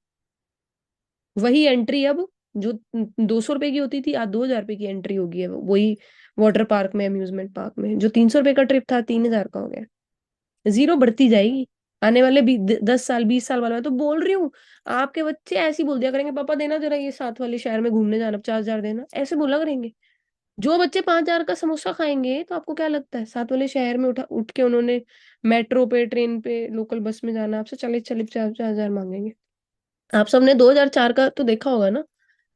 वही एंट्री अब जो 200 रुपए की होती थी, आज 2000 रुपए की एंट्री होगी है, वही वाटर पार्क में, अम्यूजमेंट पार्क में, जो 300 रुपए का ट्रिप था 3000 का हो गया। जीरो बढ़ती जाएगी आने वाले 10 साल 20 साल वाले, मैं तो बोल रही हूँ। आपके बच्चे ऐसे ही बोल दिया करेंगे पापा देना जरा ये साथ वाले शहर में घूमने जाना 50,000 देना, ऐसे बोला करेंगे। जो बच्चे 5,000 का समोसा खाएंगे तो आपको क्या लगता है साथ वाले शहर में उठ के उन्होंने मेट्रो पे ट्रेन पे लोकल बस में जाना, आपसे 40-40-50,000 मांगेंगे। आप सबने 2004 का तो देखा होगा ना,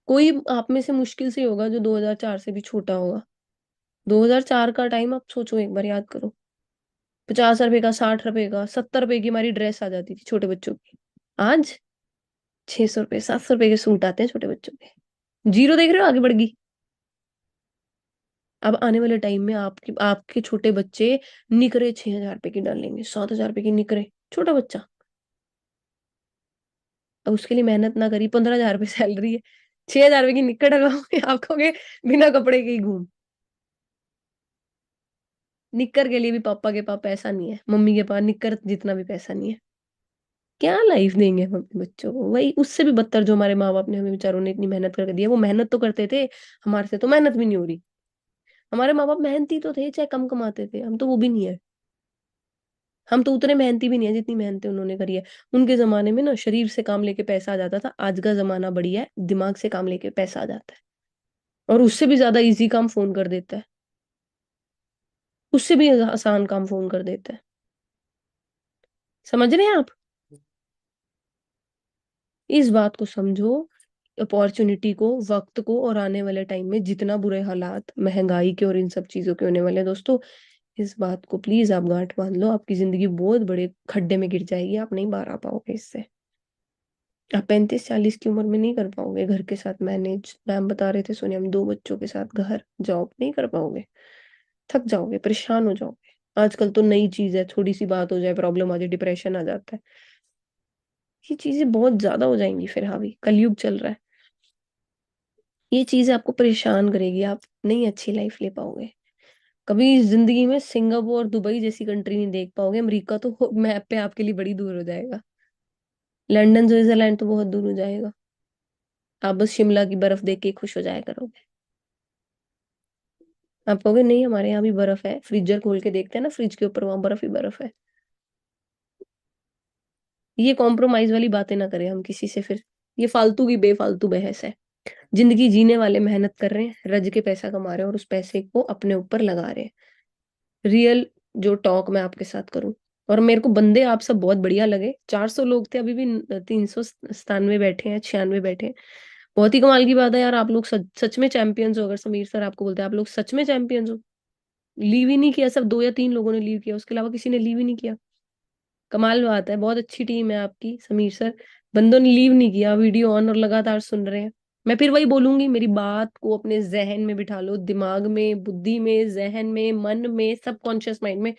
कोई आप में से मुश्किल से होगा जो 2004 से भी छोटा होगा। 2004 का टाइम आप सोचो एक बार, याद करो। 50 रुपए का, 60 रुपए का, 70 रुपए की हमारी ड्रेस आ जाती थी छोटे बच्चों की। आज 600 रुपए 700 रुपए के सूट आते हैं छोटे बच्चों के। जीरो देख रहे हो आगे बढ़ गई। अब आने वाले टाइम में आपके आपके छोटे बच्चे निकरे 6,000 रुपए की डालेंगे, 7,000 रुपए की निकरे, छोटा बच्चा। अब उसके लिए मेहनत ना करी, 15,000 रुपए सैलरी है, 6,000 रुपए की निकर डलवाओगे, आप कहोगे बिना कपड़े के ही घूम। निक्कर के लिए भी पापा के पास पैसा नहीं है, मम्मी के पास निक्कर जितना भी पैसा नहीं है। क्या लाइफ देंगे हम अपने बच्चों को? वही उससे भी बदतर जो हमारे माँ बाप ने हमें बेचारों ने इतनी मेहनत करके दिया, वो मेहनत तो करते थे, हमारे से तो मेहनत भी नहीं हो रही। हमारे माँ बाप मेहनती तो थे चाहे कम कमाते थे, हम तो वो भी नहीं है। हम तो उतने मेहनती भी नहीं है जितनी मेहनत उन्होंने करी है। उनके जमाने में ना शरीर से काम लेके पैसा आ जाता था, आज का जमाना बढ़िया है, दिमाग से काम लेके पैसा आ जाता है, और उससे भी ज्यादा इजी काम फोन कर देता है, उससे भी आसान काम फोन कर देता है। समझ रहे हैं आप? इस बात को समझो, अपॉर्चुनिटी को, वक्त को, और आने वाले टाइम में जितना बुरे हालात महंगाई के और इन सब चीजों के होने वाले हैं दोस्तों, इस बात को प्लीज आप गांठ बांध लो, आपकी जिंदगी बहुत बड़े खड्डे में गिर जाएगी, आप नहीं बाहर आ पाओगे इससे। आप 35-40 की उम्र में नहीं कर पाओगे घर के साथ मैनेज। मैम बता रहे थे सोनिया, हम 2 बच्चों के साथ घर जॉब नहीं कर पाओगे, थक जाओगे, परेशान हो जाओगे। आजकल तो नई चीज है, थोड़ी सी बात हो जाए प्रॉब्लम आ जाए डिप्रेशन आ जाता है। ये चीजें बहुत ज्यादा हो जाएंगी फिर हावी, कलयुग चल रहा है। ये चीजें आपको परेशान करेगी, आप नहीं अच्छी लाइफ ले पाओगे। कभी जिंदगी में सिंगापुर दुबई जैसी कंट्री नहीं देख पाओगे। अमेरिका तो मैप पे आपके लिए बड़ी दूर हो जाएगा। लंदन स्विट्जरलैंड तो बहुत दूर हो जाएगा। आप बस शिमला की बर्फ देख के ही खुश हो जाया करोगे। आप कहोगे नहीं हमारे यहाँ भी बर्फ है, फ्रीजर खोल के देखते हैं ना, फ्रिज के ऊपर वहां बर्फ ही बर्फ है। ये कॉम्प्रोमाइज वाली बातें ना करें हम किसी से फिर। ये फालतू की बेफालतू बहस है। जिंदगी जीने वाले मेहनत कर रहे हैं, रज के पैसा कमा रहे हैं और उस पैसे को अपने ऊपर लगा रहे हैं। रियल जो टॉक मैं आपके साथ करूं। और मेरे को बंदे आप सब बहुत बढ़िया लगे। 400 लोग थे, अभी भी 397 बैठे हैं, 96 बैठे हैं। बहुत ही कमाल की बात है यार, आप लोग सच सच में चैंपियंस हो। अगर समीर सर आपको बोलते हैं आप लोग सच में चैंपियंस हो। लीव ही नहीं किया, सब 2 या 3 लोगों ने लीव किया, उसके अलावा किसी ने लीव ही नहीं किया। कमाल बात है, बहुत अच्छी टीम है आपकी समीर सर। बंदों ने लीव नहीं किया, वीडियो ऑन और लगातार सुन रहे हैं। मैं फिर वही बोलूंगी, मेरी बात को अपने जहन में बिठा लो, दिमाग में, बुद्धि में, जहन में, मन में, सब कॉन्शियस माइंड में,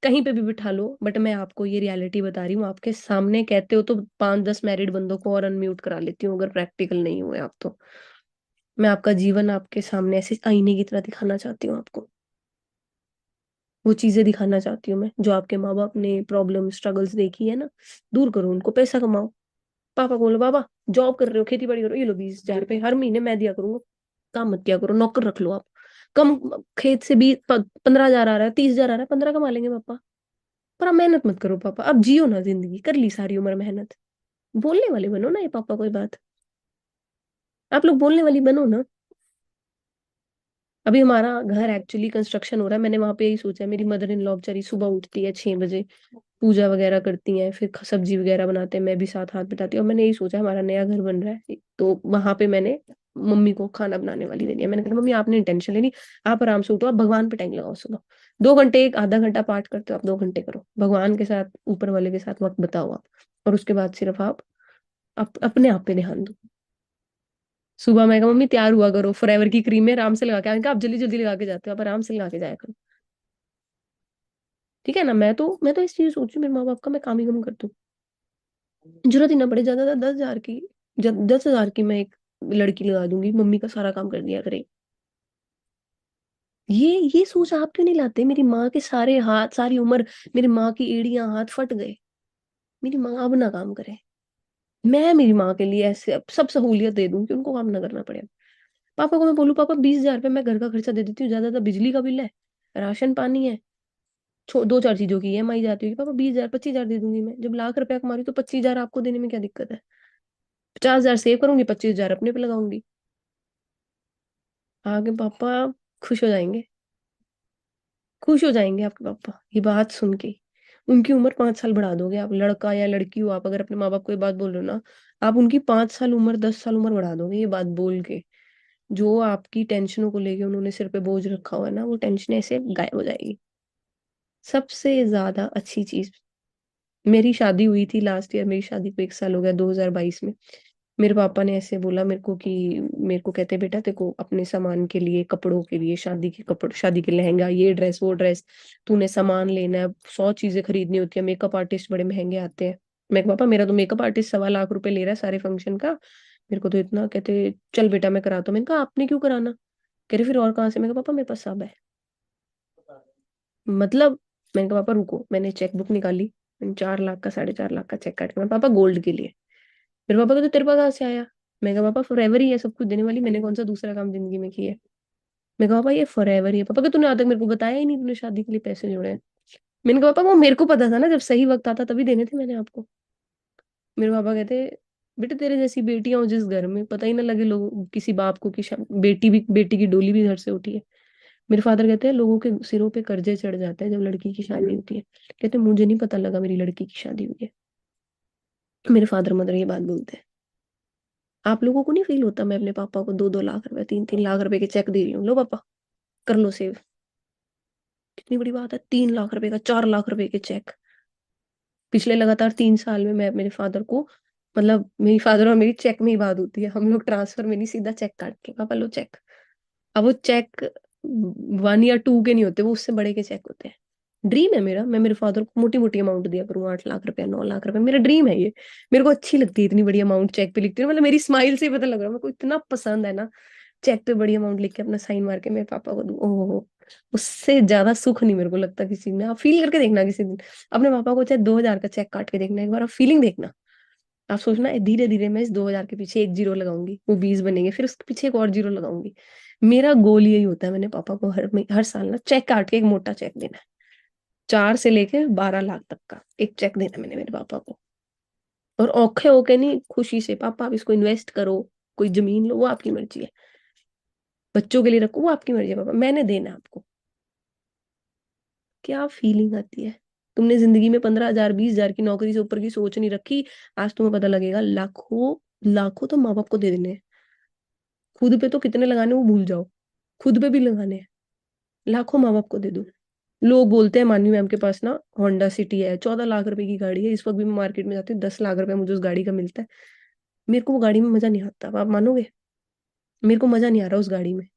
कहीं पे भी बिठा लो। बट मैं आपको ये रियलिटी बता रही हूँ आपके सामने। कहते हो तो 5-10 मैरिड बंदों को और अनम्यूट करा लेती हूँ, अगर प्रैक्टिकल नहीं हुए आप तो। मैं आपका जीवन आपके सामने ऐसे आईने की तरह दिखाना चाहती हूँ आपको। वो चीजें दिखाना चाहती हूँ मैं, जो आपके माँ बाप ने प्रॉब्लम स्ट्रगल्स देखी है ना, दूर करो उनको, पैसा कमाओ। पापा को बोलो पापा जॉब कर रहे हो, खेती बाड़ी करो, ये लो 20,000 रुपए हर महीने मैं दिया करूंगा, काम मत किया करो, नौकर रख लो आप। कम खेत से 15,000 आ रहा है, 30,000 आ रहा है, 15 कमा लेंगे पापा। पर आप मेहनत मत करो पापा, अब जियो ना जिंदगी, कर ली सारी उम्र मेहनत। बोलने वाले बनो ना ये पापा, कोई बात। आप लोग बोलने वाली बनो ना। अभी हमारा घर एक्चुअली कंस्ट्रक्शन हो रहा है, मैंने वहां पे यही सोचा है। मेरी मदर इन लॉ बेचारी सुबह उठती है 6 बजे, पूजा वगैरह करती हैं, फिर सब्जी वगैरह बनाते हैं, मैं भी साथ हाथ बटाती हूँ। और मैंने यही सोचा, हमारा नया घर बन रहा है तो वहां पे मैंने मम्मी को खाना बनाने वाली देनी है। मैंने कहा मम्मी आपने टेंशन लेनी, आप आराम से उठो, आप भगवान पे टाइम लगाओ सुबह 2 घंटे, एक आधा घंटा पाठ करते हो आप, 2 घंटे करो भगवान के साथ, ऊपर वाले के साथ वक्त बताओ आप। और उसके बाद सिर्फ आप अपने आप पे ध्यान दो। सुबह मैं कहा मम्मी तैयार हुआ करो, फॉरएवर की क्रीम है आराम से लगा के, मैंने कहा आप जल्दी जल्दी लगा के जाते हो, आप आराम से लगा के जाया करो। ठीक है ना। मैं तो इस चीज सोचू, मेरे माँ बाप का मैं काम ही कम कर दूं। जरूरत ही ना पड़े, ज्यादा 10,000 की, जब 10,000 की मैं एक लड़की लगा दूंगी, मम्मी का सारा काम कर दिया करे। ये सोच आप क्यों नहीं लाते। मेरी माँ के सारे हाथ, सारी उम्र मेरी माँ की एड़ियां हाथ फट गए, मेरी माँ अब ना काम करे। मैं मेरी माँ के लिए ऐसे अब सब सहूलियत दे दूं कि उनको काम ना करना पड़े। पापा को मैं बोलूँ पापा 20,000 रुपये मैं घर का खर्चा दे देती हूँ, ज्यादा ज्यादा बिजली का बिल है, राशन पानी है, 2-4 चीजों की ईएमआई जाती होगी, पापा 20,000 25,000 दे दूंगी मैं। जब लाख रुपया कमा रही हूँ तो 25,000 आपको देने में क्या दिक्कत है। 50,000 सेव करूंगी, 25,000 अपने पे लगाऊंगी। आगे पापा खुश हो जाएंगे, खुश हो जाएंगे आपके पापा ये बात सुन के। उनकी उम्र 5 साल बढ़ा दोगे आप, लड़का या लड़की हो आप, अगर अपने माँ बाप को ये बात बोल रहे हो ना, आप उनकी 5 साल उम्र, 10 साल उम्र बढ़ा दोगे ये बात बोल के। जो आपकी टेंशनों को लेके उन्होंने सिर पे बोझ रखा हुआ है ना, वो टेंशन ऐसे गायब हो जाएगी। सबसे ज्यादा अच्छी चीज, मेरी शादी हुई थी लास्ट ईयर, मेरी शादी को 1 साल हो गया 2022 में। मेरे पापा ने ऐसे बोला मेरे को कि, मेरे को कहते बेटा तेरे को अपने सामान के लिए, कपड़ों के लिए, शादी के कपड़े, शादी के लहंगा, ये ड्रेस वो ड्रेस, तूने सामान लेना है, 100 चीजें खरीदनी होती है, मेकअप आर्टिस्ट बड़े महंगे आते हैं। मैं कहा, पापा मेरा तो मेकअप आर्टिस्ट 1.25 लाख ले रहा है सारे फंक्शन का, मेरे को तो इतना। कहते चल बेटा मैं कराता हूँ। मैंने कहा आपने क्यों कराना। कह रहे फिर और कहाँ से। मैं कहा पापा मेरे पास सब है। मतलब, मैंने कहा पापा रुको, मैंने चेक बुक निकाली, मैंने 4 लाख का, 4.5 लाख का चेक काट के, मैं पापा गोल्ड के लिए। मेरे पापा को तो तेरे पास कहाँ से आया। मैं कहा पापा फॉरएवर ही है सब कुछ देने वाली, मैंने कौन सा दूसरा काम जिंदगी में किया है। मैं कहा पापा ये फॉरएवर ही है। पापा का तूने आज तक मेरे को बताया ही नहीं, तूने शादी के लिए पैसे जोड़े हैं। मैंने कहा पापा वो मेरे को पता था ना, जब सही वक्त आता तभी देने थे मैंने आपको। मेरे पापा कहते बेटे तेरे जैसी बेटियां हो जिस घर में, पता ही ना लगे लोग किसी बाप को कि बेटी की डोली भी घर से उठी है। मेरे फादर कहते हैं लोगों के सिरों पे कर्जे चढ़ जाते हैं जब लड़की की शादी होती है। कहते मुझे नहीं पता लगा मेरी लड़की की शादी हुई है। मेरे फादर मदर ये बात बोलते हैं। आप लोगों को नहीं फील होता मैं अपने पापा को 2-2 लाख रुपए, 3-3 लाख रुपए के चेक दे रही हूँ, लो पापा कर लो सेव। कितनी बड़ी बात है, 3 लाख रुपए का, 4 लाख रुपए के चेक। पिछले लगातार 3 साल में मैं मेरे फादर को मतलब मेरी फादर और मेरी चेक में ही बात होती है, हम लोग ट्रांसफर में नहीं, सीधा चेक काट के पापा लो चेक। अब वो चेक 1 या 2 के नहीं होते, वो उससे बड़े के चेक होते हैं। ड्रीम है मेरा, मैं मेरे फादर को मोटी मोटी अमाउंट दिया करूँ, 8 लाख रुपए 9 लाख रुपए, मेरा ड्रीम है ये। मेरे को अच्छी लगती है इतनी बड़ी अमाउंट चेक पे लिखती हूँ, मतलब मेरी स्माइल से ही पता लग रहा है मेरे को इतना पसंद है ना, चेक पे बड़ी अमाउंट लिख के अपना साइन मार के मेरे पापा को दूं, ओहो, उससे ज्यादा सुख नहीं मेरे को लगता किसी में। आप फील करके देखना किसी दिन, अपने पापा को चाहे 2,000 का चेक काट के देखना एक बार, आप फीलिंग देखना। आप सोचना धीरे धीरे मैं इस 2,000 के पीछे एक जीरो लगाऊंगी, वो 20 बनेंगे, फिर उसके पीछे एक और जीरो लगाऊंगी। मेरा गोल यही होता है, मैंने पापा को हर साल ना चेक काट के एक मोटा चेक देना है, 4 से लेके 12 लाख तक का एक चेक देना है मैंने मेरे पापा को। और औखे होके नहीं, खुशी से, पापा आप इसको इन्वेस्ट करो, कोई जमीन लो, वो आपकी मर्जी है, बच्चों के लिए रखो, वो आपकी मर्जी है, पापा मैंने देना है आपको। क्या फीलिंग आती है। तुमने जिंदगी में 15,000 20,000 की नौकरी से ऊपर की सोच नहीं रखी, आज तुम्हें पता लगेगा लाखों, लाखों तो माँ बाप को दे देने हैं। खुद पे तो कितने लगाने वो भूल जाओ, खुद पे भी लगाने हैं, लाखों माँ बाप को दे दो। लोग बोलते हैं मानवी मैम के पास ना होंडा सिटी है, 14 लाख रुपए की गाड़ी है, इस वक्त भी मैं मार्केट में जाती हूँ, 10 लाख रुपए मुझे उस गाड़ी का मिलता है। मेरे को वो गाड़ी में मजा नहीं आता, आप मानोगे, मेरे को मजा नहीं आ रहा उस गाड़ी में।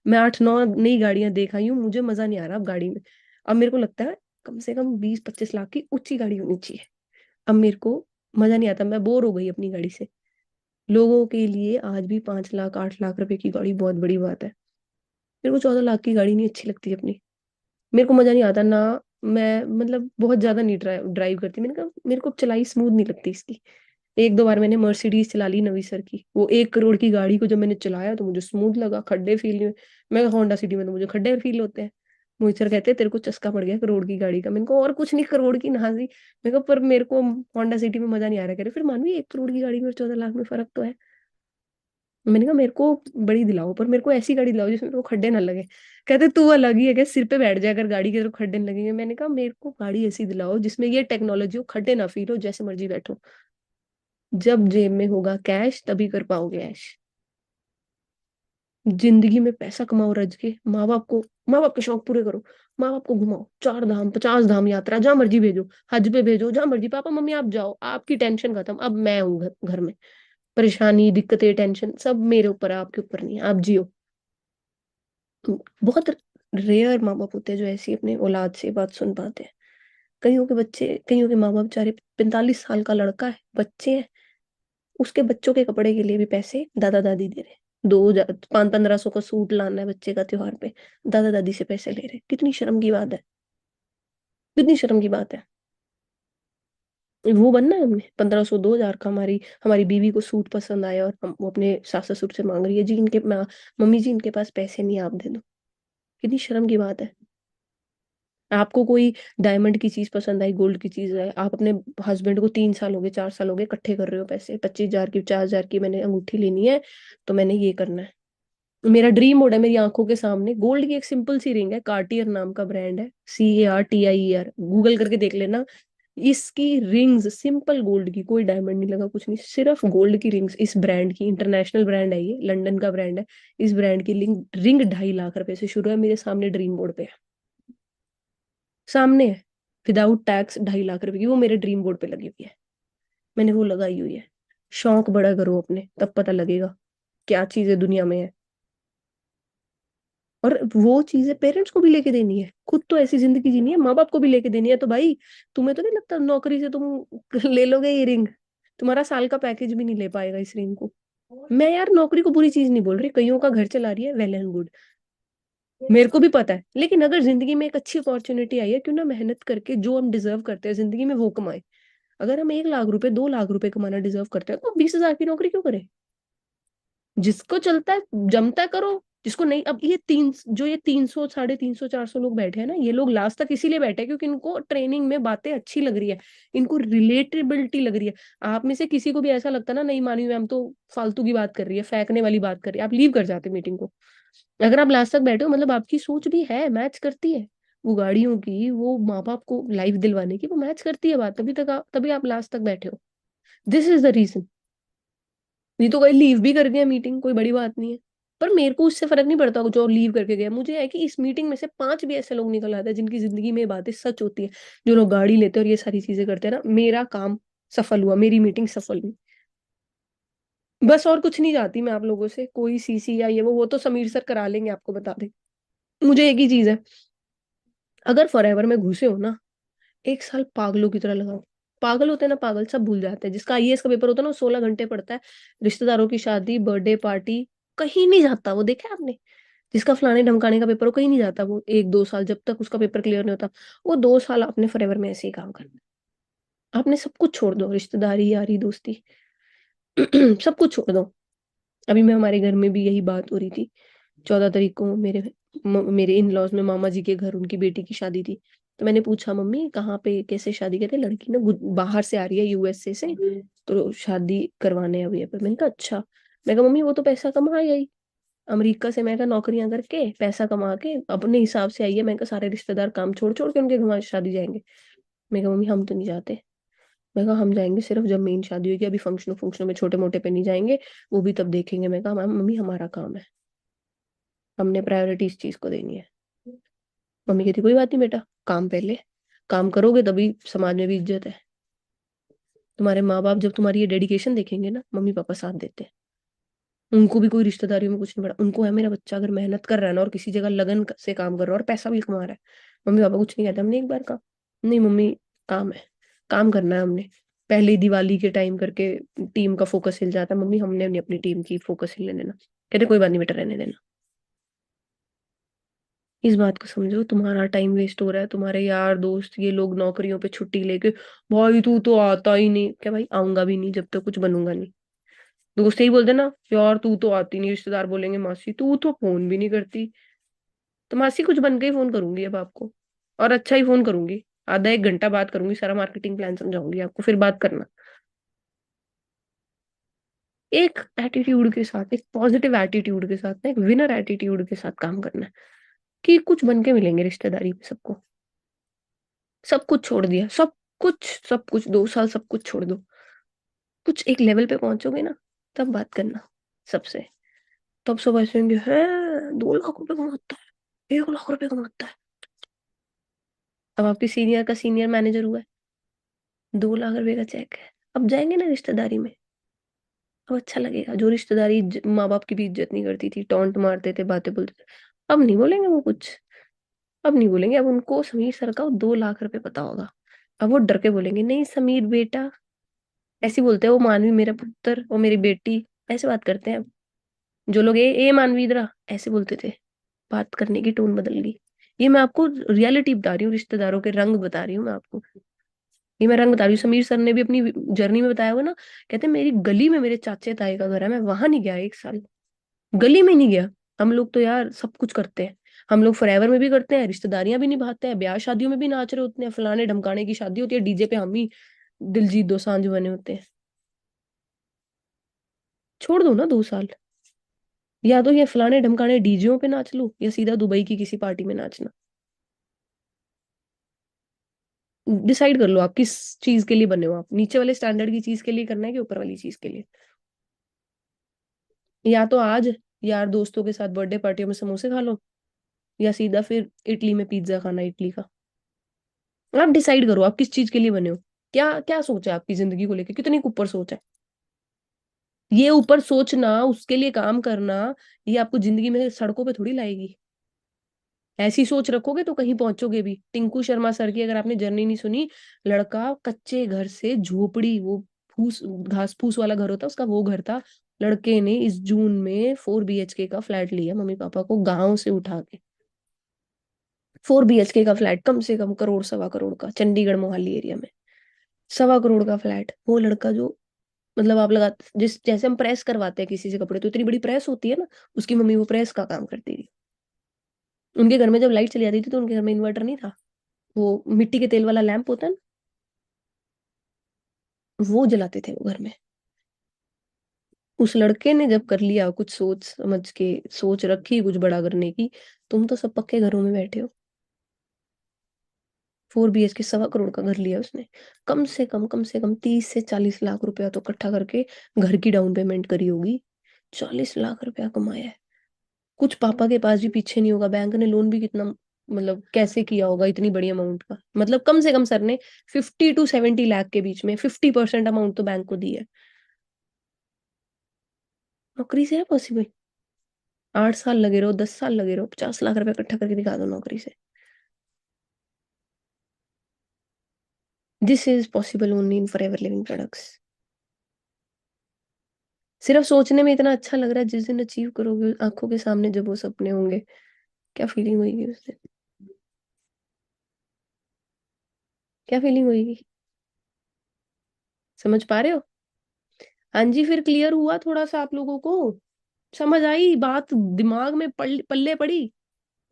मैं 8 9 नई गाड़ियां देख आई हूँ, मुझे मजा नहीं आ रहा अब गाड़ी में। अब मेरे को लगता है कम से कम 20 25 लाख की ऊंची गाड़ी होनी चाहिए। अब मेरे को मजा नहीं आता, मैं बोर हो गई अपनी गाड़ी से। लोगों के लिए आज भी 5 लाख 8 लाख रुपए की गाड़ी बहुत बड़ी बात है, मेरे को 14 लाख की गाड़ी नहीं अच्छी लगती अपनी। मेरे को मजा नहीं आता ना, मैं मतलब बहुत ज्यादा नहीं ड्राइव करती, मैंने कहा मेरे को चलाई स्मूथ नहीं लगती इसकी। 1 2 बार मैंने मर्सिडीज चला ली नवी सर की, वो 1 करोड़ की गाड़ी को जब मैंने चलाया तो मुझे स्मूथ लगा, खड्डे फील नहीं हुए। मैं होंडा सिटी में तो मुझे खड्डे फील होते हैं। मोहित सर कहते हैं तेरे को चस्का पड़ गया करोड़ की गाड़ी का, मैंने को और कुछ नहीं, करोड़ की नहाजी। मेरे को पर मेरे को होंडा सिटी में मजा नहीं आ रहा, कह रहे फिर मानवी 1 करोड़ की गाड़ी में 14 लाख में फर्क तो है। मैंने कहा मेरे को बड़ी दिलाओ, पर मेरे को ऐसी गाड़ी दिलाओ जिसमें मेरे को खड्डे ना लगे। कहते तू अलग ही है, क्या सिर पे बैठ जाए अगर गाड़ी के तरफ खड्डे न लगेंगे। मैंने कहा मेरे को गाड़ी ऐसी दिलाओ जिसमें ये टेक्नोलॉजी हो, खड्डे ना फील हो, जैसे मर्जी बैठो। जब जेब में होगा कैश तभी कर पाओगे ऐश। जिंदगी में पैसा कमाओ रज के, माँ बाप के शौक पूरे करो, माँ बाप को घुमाओ, 4 धाम 50 धाम यात्रा जहां मर्जी भेजो, हज पे भेजो, जहां मर्जी, पापा मम्मी आप जाओ, आपकी टेंशन खत्म, अब मैं हूँ घर में। परेशानी दिक्कतें टेंशन सब मेरे ऊपर है, आपके ऊपर नहीं है, आप जियो। बहुत रेयर माँ बाप होते हैं जो ऐसी अपने औलाद से बात सुन पाते हैं। कईयों के बच्चे, कईयों के माँ बाप बेचारे 45 साल का लड़का है, बच्चे हैं, उसके बच्चों के कपड़े के लिए भी पैसे दादा दादी दे रहे हैं। 2 5 1500 का सूट लाना है बच्चे का त्योहार पे, दादा दादी से पैसे ले रहे हैं, कितनी शर्म की बात है, कितनी शर्म की बात है। वो बनना है हमने 1500 2,000 का, हमारी हमारी बीवी को सूट पसंद आया और हम वो अपने सास ससुर से मांग रही है जी, इनके मम्मी जी इनके पास पैसे नहीं, आप दे दो। कितनी शर्म की बात है। आपको कोई डायमंड की चीज पसंद आई, गोल्ड की चीज है, आप अपने हस्बैंड को 3 साल हो गए 4 साल हो गए इकट्ठे कर रहे हो पैसे, 25,000 की 50,000 की मैंने अंगूठी लेनी है, तो मैंने ये करना है। मेरा ड्रीम मोड है मेरी आंखों के सामने, गोल्ड की एक सिंपल सी रिंग है, कार्टियर नाम का ब्रांड है, CARTIER, गूगल करके देख लेना। इसकी रिंग्स सिंपल गोल्ड की, कोई डायमंड नहीं लगा कुछ नहीं, सिर्फ गोल्ड की रिंग्स, इस ब्रांड की, इंटरनेशनल ब्रांड है ये, लंदन का ब्रांड है। इस ब्रांड की रिंग रिंग 2.5 लाख रुपए से शुरू है, मेरे सामने ड्रीम बोर्ड पे है, सामने है, विदाउट टैक्स 2.5 लाख रुपए की, वो मेरे ड्रीम बोर्ड पे लगी हुई है, मैंने वो लगाई हुई है। शौक बड़ा करो अपने, तब पता लगेगा क्या चीजें दुनिया में है। और वो चीजें पेरेंट्स को भी लेके देनी है, खुद तो ऐसी जिंदगी जीनी है, माँ बाप को भी लेके देनी है, तो भाई तुम्हें तो नहीं लगता नौकरी से तुम ले लोगे ये रिंग, तुम्हारा साल का पैकेज भी नहीं ले पाएगा इस रिंग को। मैं यार नौकरी को बुरी चीज नहीं बोल रही, कईयों का घर चला रही है, वेल एंड गुड, मेरे को भी पता है, लेकिन अगर जिंदगी में एक अच्छी अपॉर्चुनिटी आई है, क्यों ना मेहनत करके जो हम डिजर्व करते हैं जिंदगी में वो कमाए। अगर हम 1 लाख रुपए 2 लाख रुपए कमाना डिजर्व करते हैं तो 20,000 की नौकरी क्यों करें। जिसको चलता है जमता है करो, जिसको नहीं। अब ये 300 350 400 लोग बैठे हैं ना, ये लोग लास्ट तक इसीलिए बैठे हैं क्योंकि इनको ट्रेनिंग में बातें अच्छी लग रही है, इनको रिलेटेबिलिटी लग रही है। आप में से किसी को भी ऐसा लगता ना नहीं मानी मैम तो फालतू की बात कर रही है, फेंकने वाली बात कर रही है, आप लीव कर जाते मीटिंग को। अगर आप लास्ट तक बैठे हो मतलब आपकी सोच भी है, मैच करती है, वो गाड़ियों की, वो माँ बाप को लाइफ दिलवाने की, वो मैच करती है बात, तभी आप लास्ट तक बैठे हो। This is the reason. नहीं तो कोई लीव भी कर दिया मीटिंग, कोई बड़ी बात नहीं है। पर मेरे को उससे फर्क नहीं पड़ता जो लीव करके गया, मुझे है कि इस मीटिंग में से 5 भी ऐसे लोग निकल आते हैं जिनकी जिंदगी में ये बातें सच होती है, जो लोग गाड़ी लेते हैं और ये सारी चीजें करते हैं ना, मेरा काम सफल हुआ, मेरी मीटिंग सफल हुई। बस और कुछ नहीं चाहती मैं आप लोगों से, कोई सीसी या ये वो तो समीर सर करा लेंगे, आपको बता दे। मुझे एक ही चीज है, अगर फॉरएवर में घुसे हो ना, 1 साल पागलों की तरह लगाओ। पागल होते हैं ना, पागल सब भूल जाते हैं। जिसका आईएएस का पेपर होता है ना, वो 16 घंटे पढ़ता है, रिश्तेदारों की शादी, बर्थडे पार्टी, कहीं नहीं जाता वो, देखा है आपने? जिसका फलाने ढमकाने का पेपर हो, कहीं नहीं जाता वो 1-2 साल, जब तक उसका पेपर क्लियर नहीं होता। वो 2 साल आपने फॉरएवर में ऐसे ही काम करना है। आपने सब कुछ छोड़ दो, रिश्तेदारी, यारी, दोस्ती, सब कुछ छोड़ दो। अभी मैं हमारे घर में भी यही बात हो रही थी। 14 तारीख को मेरे इन लॉज में मामा जी के घर उनकी बेटी की शादी थी। तो मैंने पूछा, मम्मी कहाँ पे कैसे शादी? कहते लड़की ना बाहर से आ रही है, यूएसए से, तो शादी करवाने अभी है। पर मैंने कहा अच्छा। मैं कहा मम्मी वो तो पैसा कमा आई आई अमेरिका से, मैं कहा नौकरियां करके पैसा कमा के अपने हिसाब से आई है। मैं कहा सारे रिश्तेदार काम छोड़ छोड़ के उनके घर शादी जाएंगे। मैं कहा मम्मी हम तो नहीं जाते। मैं कहा हम जाएंगे सिर्फ जब मेन शादी होगी, अभी फंक्शनों फंक्शनों में छोटे मोटे पे नहीं जाएंगे, वो भी तब देखेंगे। मैं कहा मम्मी हमारा काम है, हमने प्रायोरिटी इस चीज को देनी है। मम्मी कहती कोई बात नहीं बेटा, काम पहले, काम करोगे तभी समाज में भी इज्जत है। तुम्हारे माँ बाप जब तुम्हारी ये डेडिकेशन देखेंगे ना, मम्मी पापा साथ देते हैं। उनको भी कोई रिश्तेदारियों में कुछ नहीं पड़ा, उनको है मेरा बच्चा अगर मेहनत कर रहा है ना और किसी जगह लगन से काम कर रहा है और पैसा भी कमा रहा है, मम्मी पापा कुछ नहीं कहते। हमने एक बार कहा नहीं मम्मी, काम है, काम करना है हमने। पहले दिवाली के टाइम करके टीम का फोकस हिल जाता है, मम्मी हमने नहीं अपनी टीम की फोकस हिलने देना। कहते कोई बात नहीं बेटा, रहने देना। इस बात को समझो, तुम्हारा टाइम वेस्ट हो रहा है, तुम्हारे यार दोस्त ये लोग नौकरियों पे छुट्टी लेके, भाई तू तो आता ही नहीं। क्या भाई, आऊंगा भी नहीं जब तक कुछ बनूंगा नहीं। दोस्त यही बोलते ना, यार तू तो आती नहीं, रिश्तेदार बोलेंगे मासी तू तो फोन भी नहीं करती। तो मासी कुछ बन के ही फोन करूंगी अब आपको, और अच्छा ही फोन करूंगी। आधा 1 घंटा बात करूंगी, सारा मार्केटिंग प्लान समझाऊंगी आपको, फिर बात करना। एक एटीट्यूड के साथ, एक पॉजिटिव एटीट्यूड के साथ, एक विनर एटीट्यूड के साथ काम करना है, कि कुछ बन के मिलेंगे रिश्तेदारी में सबको। सब कुछ छोड़ दिया, सब कुछ, सब कुछ 2 साल सब कुछ छोड़ दो। कुछ एक लेवल पे पहुंचोगे ना, तब बात करना सबसे। तब सब ऐसे होंगे, है 2 लाख रुपए कमाता है, 1 लाख रुपए कमाता है। अब आपके सीनियर का सीनियर मैनेजर हुआ है, 2 लाख रुपए का चेक है। अब जाएंगे ना रिश्तेदारी में, अब अच्छा लगेगा। जो रिश्तेदारी माँ बाप की भी इज्जत नहीं करती थी, टॉन्ट मारते थे, बातें बोलते थे, अब नहीं बोलेंगे वो कुछ। अब नहीं बोलेंगे। अब उनको समीर सर का 2 लाख रुपए पता होगा। अब वो डर के बोलेंगे, नहीं समीर बेटा, ऐसे बोलते हैं वो, मानवी मेरा पुत्र, वो मेरी बेटी, ऐसे बात करते हैं। जो लोग ए मानवी इधर आ, ऐसे बोलते थे। बात करने की टोन बदल गई। ये मैं आपको रियलिटी बता रही हूँ, रिश्तेदारों के रंग बता रही हूँ मैं आपको। ये मैं रंग बता रही हूँ। समीर सर ने भी अपनी जर्नी में बताया हुआ ना, कहते मेरी गली में मेरे चाचे ताए का घर है, मैं वहां नहीं गया 1 साल, गली में नहीं गया। हम लोग तो यार सब कुछ करते हैं। हम लोग फॉरएवर में भी करते हैं, रिश्तेदारियां भी निभाते हैं, ब्याह शादियों में भी नाच रहे होते हैं, फलाने ढमकाने की शादी होती है, डीजे पे हम ही दिलजीत दोसांझ बने होते हैं। छोड़ दो ना 2 साल, या तो ये फलाने ढमकाने डीजेओं पे नाच लो, या सीधा दुबई की किसी पार्टी में नाचना। डिसाइड कर लो आप किस चीज के लिए बने हो। आप नीचे वाले स्टैंडर्ड की चीज के लिए करना है कि ऊपर वाली चीज के लिए? या तो आज यार दोस्तों के साथ बर्थडे पार्टियों में समोसे खा लो, या सीधा फिर इटली में पिज्जा खाना, इटली का। आप डिसाइड करो आप किस चीज के लिए बने हो। क्या क्या सोच है आपकी जिंदगी को लेकर, कितनी ऊपर सोच है? ये ऊपर सोचना, उसके लिए काम करना, ये आपको जिंदगी में सड़कों पे थोड़ी लाएगी। ऐसी सोच रखोगे तो कहीं पहुंचोगे भी। टिंकू शर्मा सर की अगर आपने जर्नी नहीं सुनी, लड़का कच्चे घर से झोपड़ी, वो फूस घास फूस वाला घर होता उसका, वो घर था। लड़के ने इस जून में 4 BHK का फ्लैट लिया मम्मी पापा को गांव से उठा के। 4 BHK का फ्लैट, कम से कम करोड़ सवा करोड़ का, चंडीगढ़ मोहाली एरिया में 1.25 करोड़ का फ्लैट। वो लड़का जो, मतलब आप लगा, जिस जैसे हम प्रेस करवाते हैं किसी से कपड़े, तो इतनी बड़ी प्रेस होती है ना, उसकी मम्मी वो प्रेस का काम करती थी। उनके घर में जब लाइट चली जाती थी तो उनके घर में इन्वर्टर नहीं था, वो मिट्टी के तेल वाला लैंप होता है ना, वो जलाते थे वो घर में। उस लड़के ने जब कर लिया कुछ सोच समझ के, सोच रखी कुछ बड़ा करने की, तुम तो सब पक्के घरों में बैठे हो। 4 BHK 1.25 करोड़ का घर लिया उसने। कम से कम 30 से 40 लाख रुपया तो इकट्ठा करके घर की डाउन पेमेंट करी होगी। 40 लाख रुपया कमाया है। कुछ पापा के पास भी पीछे नहीं होगा, बैंक ने लोन भी कितना, मतलब कैसे किया होगा इतनी बड़ी अमाउंट का। मतलब कम से कम सर ने 50 to 70 लाख के बीच में 50% अमाउंट तो बैंक को दी है। नौकरी से है पॉसिबल? 8 साल लगे रहो, 10 साल लगे रहो, 50 लाख रुपए इकट्ठा करके दिखा दो नौकरी से। This is possible only in for ever living products. सिर्फ सोचने में इतना अच्छा लग रहा है, जिस दिन अचीव करोगे आंखों के सामने जब वो सपने होंगे, क्या फीलिंग होगी उस दिन? क्या फीलिंग होगी? समझ पा रहे हो? हाँ जी, फिर क्लियर हुआ थोड़ा सा आप लोगों को? समझ आई बात? दिमाग में पल्ले पड़ी?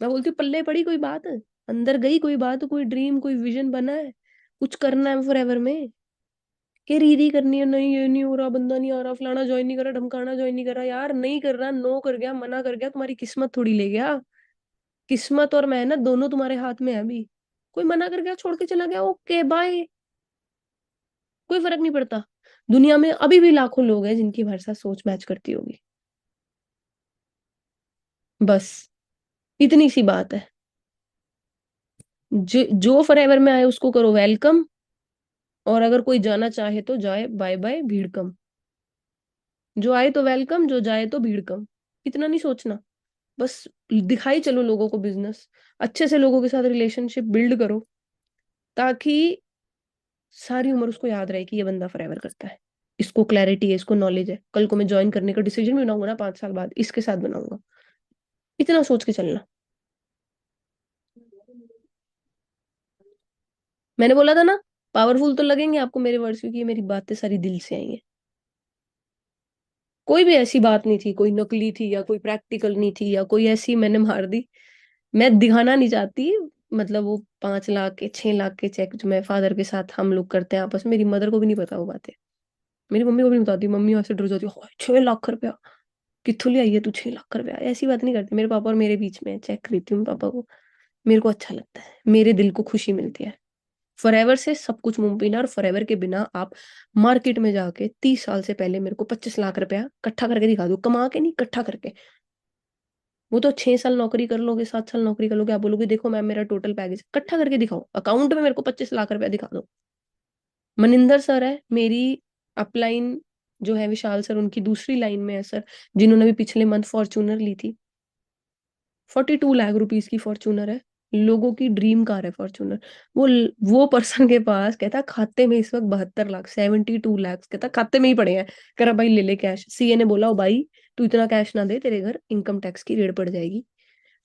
मैं बोलती हूँ पल्ले पड़ी कोई बात, अंदर गई कोई बात, कोई ड्रीम, कोई विजन बना है, कुछ करना है फॉर एवर में? कि रीदी करनी है, नहीं ये नहीं हो रहा, बंदा नहीं आ रहा, फलाना ज्वाइन नहीं कर रहा, ढमकाना ज्वाइन नहीं कर रहा, यार नहीं कर रहा, नो कर गया, मना कर गया, तुम्हारी किस्मत थोड़ी ले गया। किस्मत और मेहनत दोनों तुम्हारे हाथ में है अभी। कोई मना कर गया, छोड़ के चला गया, ओके बाय, कोई फर्क नहीं पड़ता। दुनिया में अभी भी लाखों लोग हैं जिनकी हमारे साथ सोच मैच करती होगी। बस इतनी सी बात है। जो फॉर एवर में आए उसको करो वेलकम, और अगर कोई जाना चाहे तो जाए, बाय बाय, भीड़ कम। जो आए तो वेलकम, जो जाए तो भीड़ कम। इतना नहीं सोचना, बस दिखाई चलो लोगों को बिजनेस, अच्छे से लोगों के साथ रिलेशनशिप बिल्ड करो, ताकि सारी उम्र उसको याद रहे कि ये बंदा फॉरएवर करता है, इसको क्लैरिटी है, इसको नॉलेज है, कल को मैं ज्वाइन करने का डिसीजन भी बनाऊंगा ना 5 साल बाद, इसके साथ बनाऊंगा। इतना सोच के चलना। मैंने बोला था ना, पावरफुल तो लगेंगे आपको मेरे वर्ड्स, क्योंकि ये मेरी बातें सारी दिल से आई हैं। कोई भी ऐसी बात नहीं थी, कोई नकली थी या कोई प्रैक्टिकल नहीं थी, या कोई ऐसी मैंने मार दी। मैं दिखाना नहीं चाहती, मतलब वो 5 लाख के 6 लाख के चेक जो मैं फादर के साथ हम लोग करते हैं आपस में, मेरी मदर को भी नहीं पता वो बातें, मेरी मम्मी को भी नहीं बताती। मम्मी वहां से डर जाती है, 6 लाख रुपया कित्थों ले आई है तू, 6 लाख रुपया, ऐसी बात नहीं करती। मेरे पापा और मेरे बीच में चेक खरीदती हूँ पापा को, मेरे को अच्छा लगता है, मेरे दिल को खुशी मिलती है। फॉरएवर से सब कुछ मुमकिन है, और फॉरएवर के बिना आप मार्केट में जाके 30 साल से पहले मेरे को 25 लाख रुपया इकट्ठा करके दिखा दो, कमा के नहीं, इकट्ठा करके। वो तो 6 साल नौकरी कर लोगे, 7 साल नौकरी कर लोगे, आप बोलोगे देखो मैम मेरा टोटल पैकेज, इकट्ठा करके दिखाओ, अकाउंट में मेरे को 25 लाख रुपया दिखा दो। मनिंदर सर है मेरी अपलाइन, जो है विशाल सर, उनकी दूसरी लाइन में है सर, जिन्होंने भी पिछले मंथ फॉर्च्यूनर ली थी। 42 लाख रुपीज की फॉर्च्यूनर है, लोगों की ड्रीम कार है फॉर्च्यूनर। वो वो पर्सन के पास कहता खाते में इस वक्त 72 लाख, 72 लाख कहता खाते में ही पड़े हैं। कह रहा भाई ले ले कैश, सीए ने बोला ओ भाई तू इतना कैश ना दे, तेरे घर इनकम टैक्स की रेड पड़ जाएगी।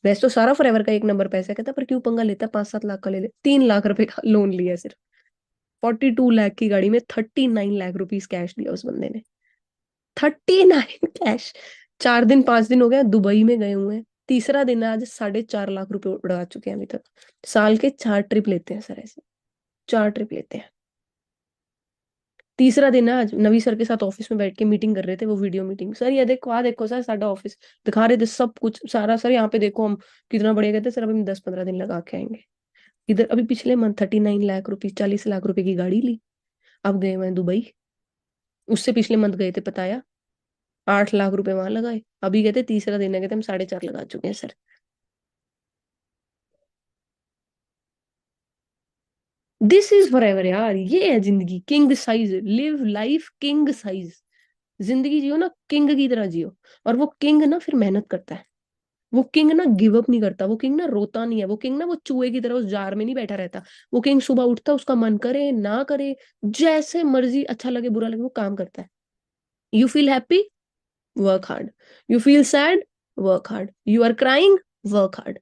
वैसे तो सारा फॉरएवर का एक नंबर पैसा है, कहता पर क्यों पंगा लेता, 5-7 लाख का ले ले। 3 लाख रुपए का लोन लिया सिर्फ, 42 लाख की गाड़ी में 39 लाख रुपीज कैश दिया उस बंदे ने। 39 कैश। 4 दिन 5 दिन हो गया दुबई में गए हुए हैं, तीसरा दिन है आज, 4.5 लाख रुपए उड़ा चुके हैं अभी तक। साल के 4 ट्रिप लेते हैं सर ऐसे, 4 ट्रिप लेते हैं। तीसरा दिन है आज, नवी सर के साथ ऑफिस में बैठ के मीटिंग कर रहे थे, वो वीडियो मीटिंग, सर ये देखो आ देखो सर साडा ऑफिस, दिखा रहे थे सब कुछ सारा, सर यहाँ पे देखो हम कितना बढ़िया, कहते सर अभी हम 10-15 दिन लगा के आएंगे। इधर अभी पिछले मंथ 39 लाख रुपीज, 40 लाख रुपए की गाड़ी ली, अब गए हुए हैं दुबई। उससे पिछले मंथ गए थे पताया, 8 लाख रुपए वहां लगाए। अभी कहते तीसरा दिन है, कहते हम 4.5 लगा चुके हैं sir. This is for ever यार, ये है जिंदगी, king size, live life king size. जिंदगी जियो ना किंग की तरह जियो। और वो किंग ना फिर मेहनत करता है, वो किंग ना गिव अप नहीं करता, वो किंग ना रोता नहीं है, वो किंग ना वो चूहे की तरह उस जार में नहीं बैठा रहता। वो किंग सुबह उठता है, उसका मन करे ना करे, जैसे मर्जी, अच्छा लगे बुरा लगे, वो काम करता है। You feel happy, work hard. You feel sad, work hard. You are crying, work hard.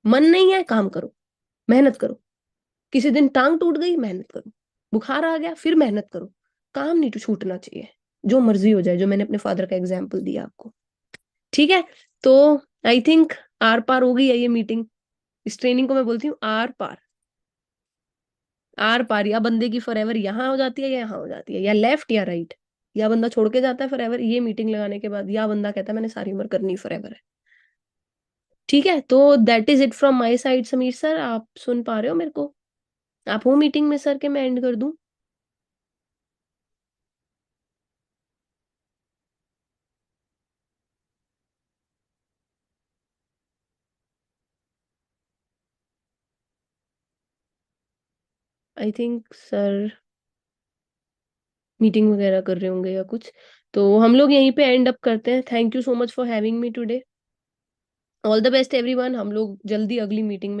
मन नहीं है, काम करो, मेहनत करो। किसी दिन टांग टूट गई, मेहनत करो। बुखार आ गया, फिर मेहनत करो। काम नहीं तो छूटना चाहिए, जो मर्जी हो जाए, जो मैंने अपने फादर का एग्जाम्पल दिया आपको। ठीक है, तो आई थिंक आर पार हो गई है ये मीटिंग। इस ट्रेनिंग को मैं बोलती हूँ आर पार। आर पार, या बंदे की फॉरएवर यहाँ हो जाती है या यहाँ हो जाती है, या लेफ्ट या राइट, या बंदा छोड़ के जाता है फॉरएवर ये मीटिंग लगाने के बाद, या बंदा कहता है मैंने सारी उम्र करनी फॉरएवर है। ठीक है, तो that is it from my side. Sameer sir आप सुन पा रहे हो मेरे को? आप हो मीटिंग में सर के, मैं एंड कर दूं? आई थिंक सर मीटिंग वगैरह कर रहे होंगे या कुछ। तो हम लोग यहीं पे एंड अप करते हैं। Thank you so much for having me today. All the best everyone. हम लोग जल्दी अगली मीटिंग में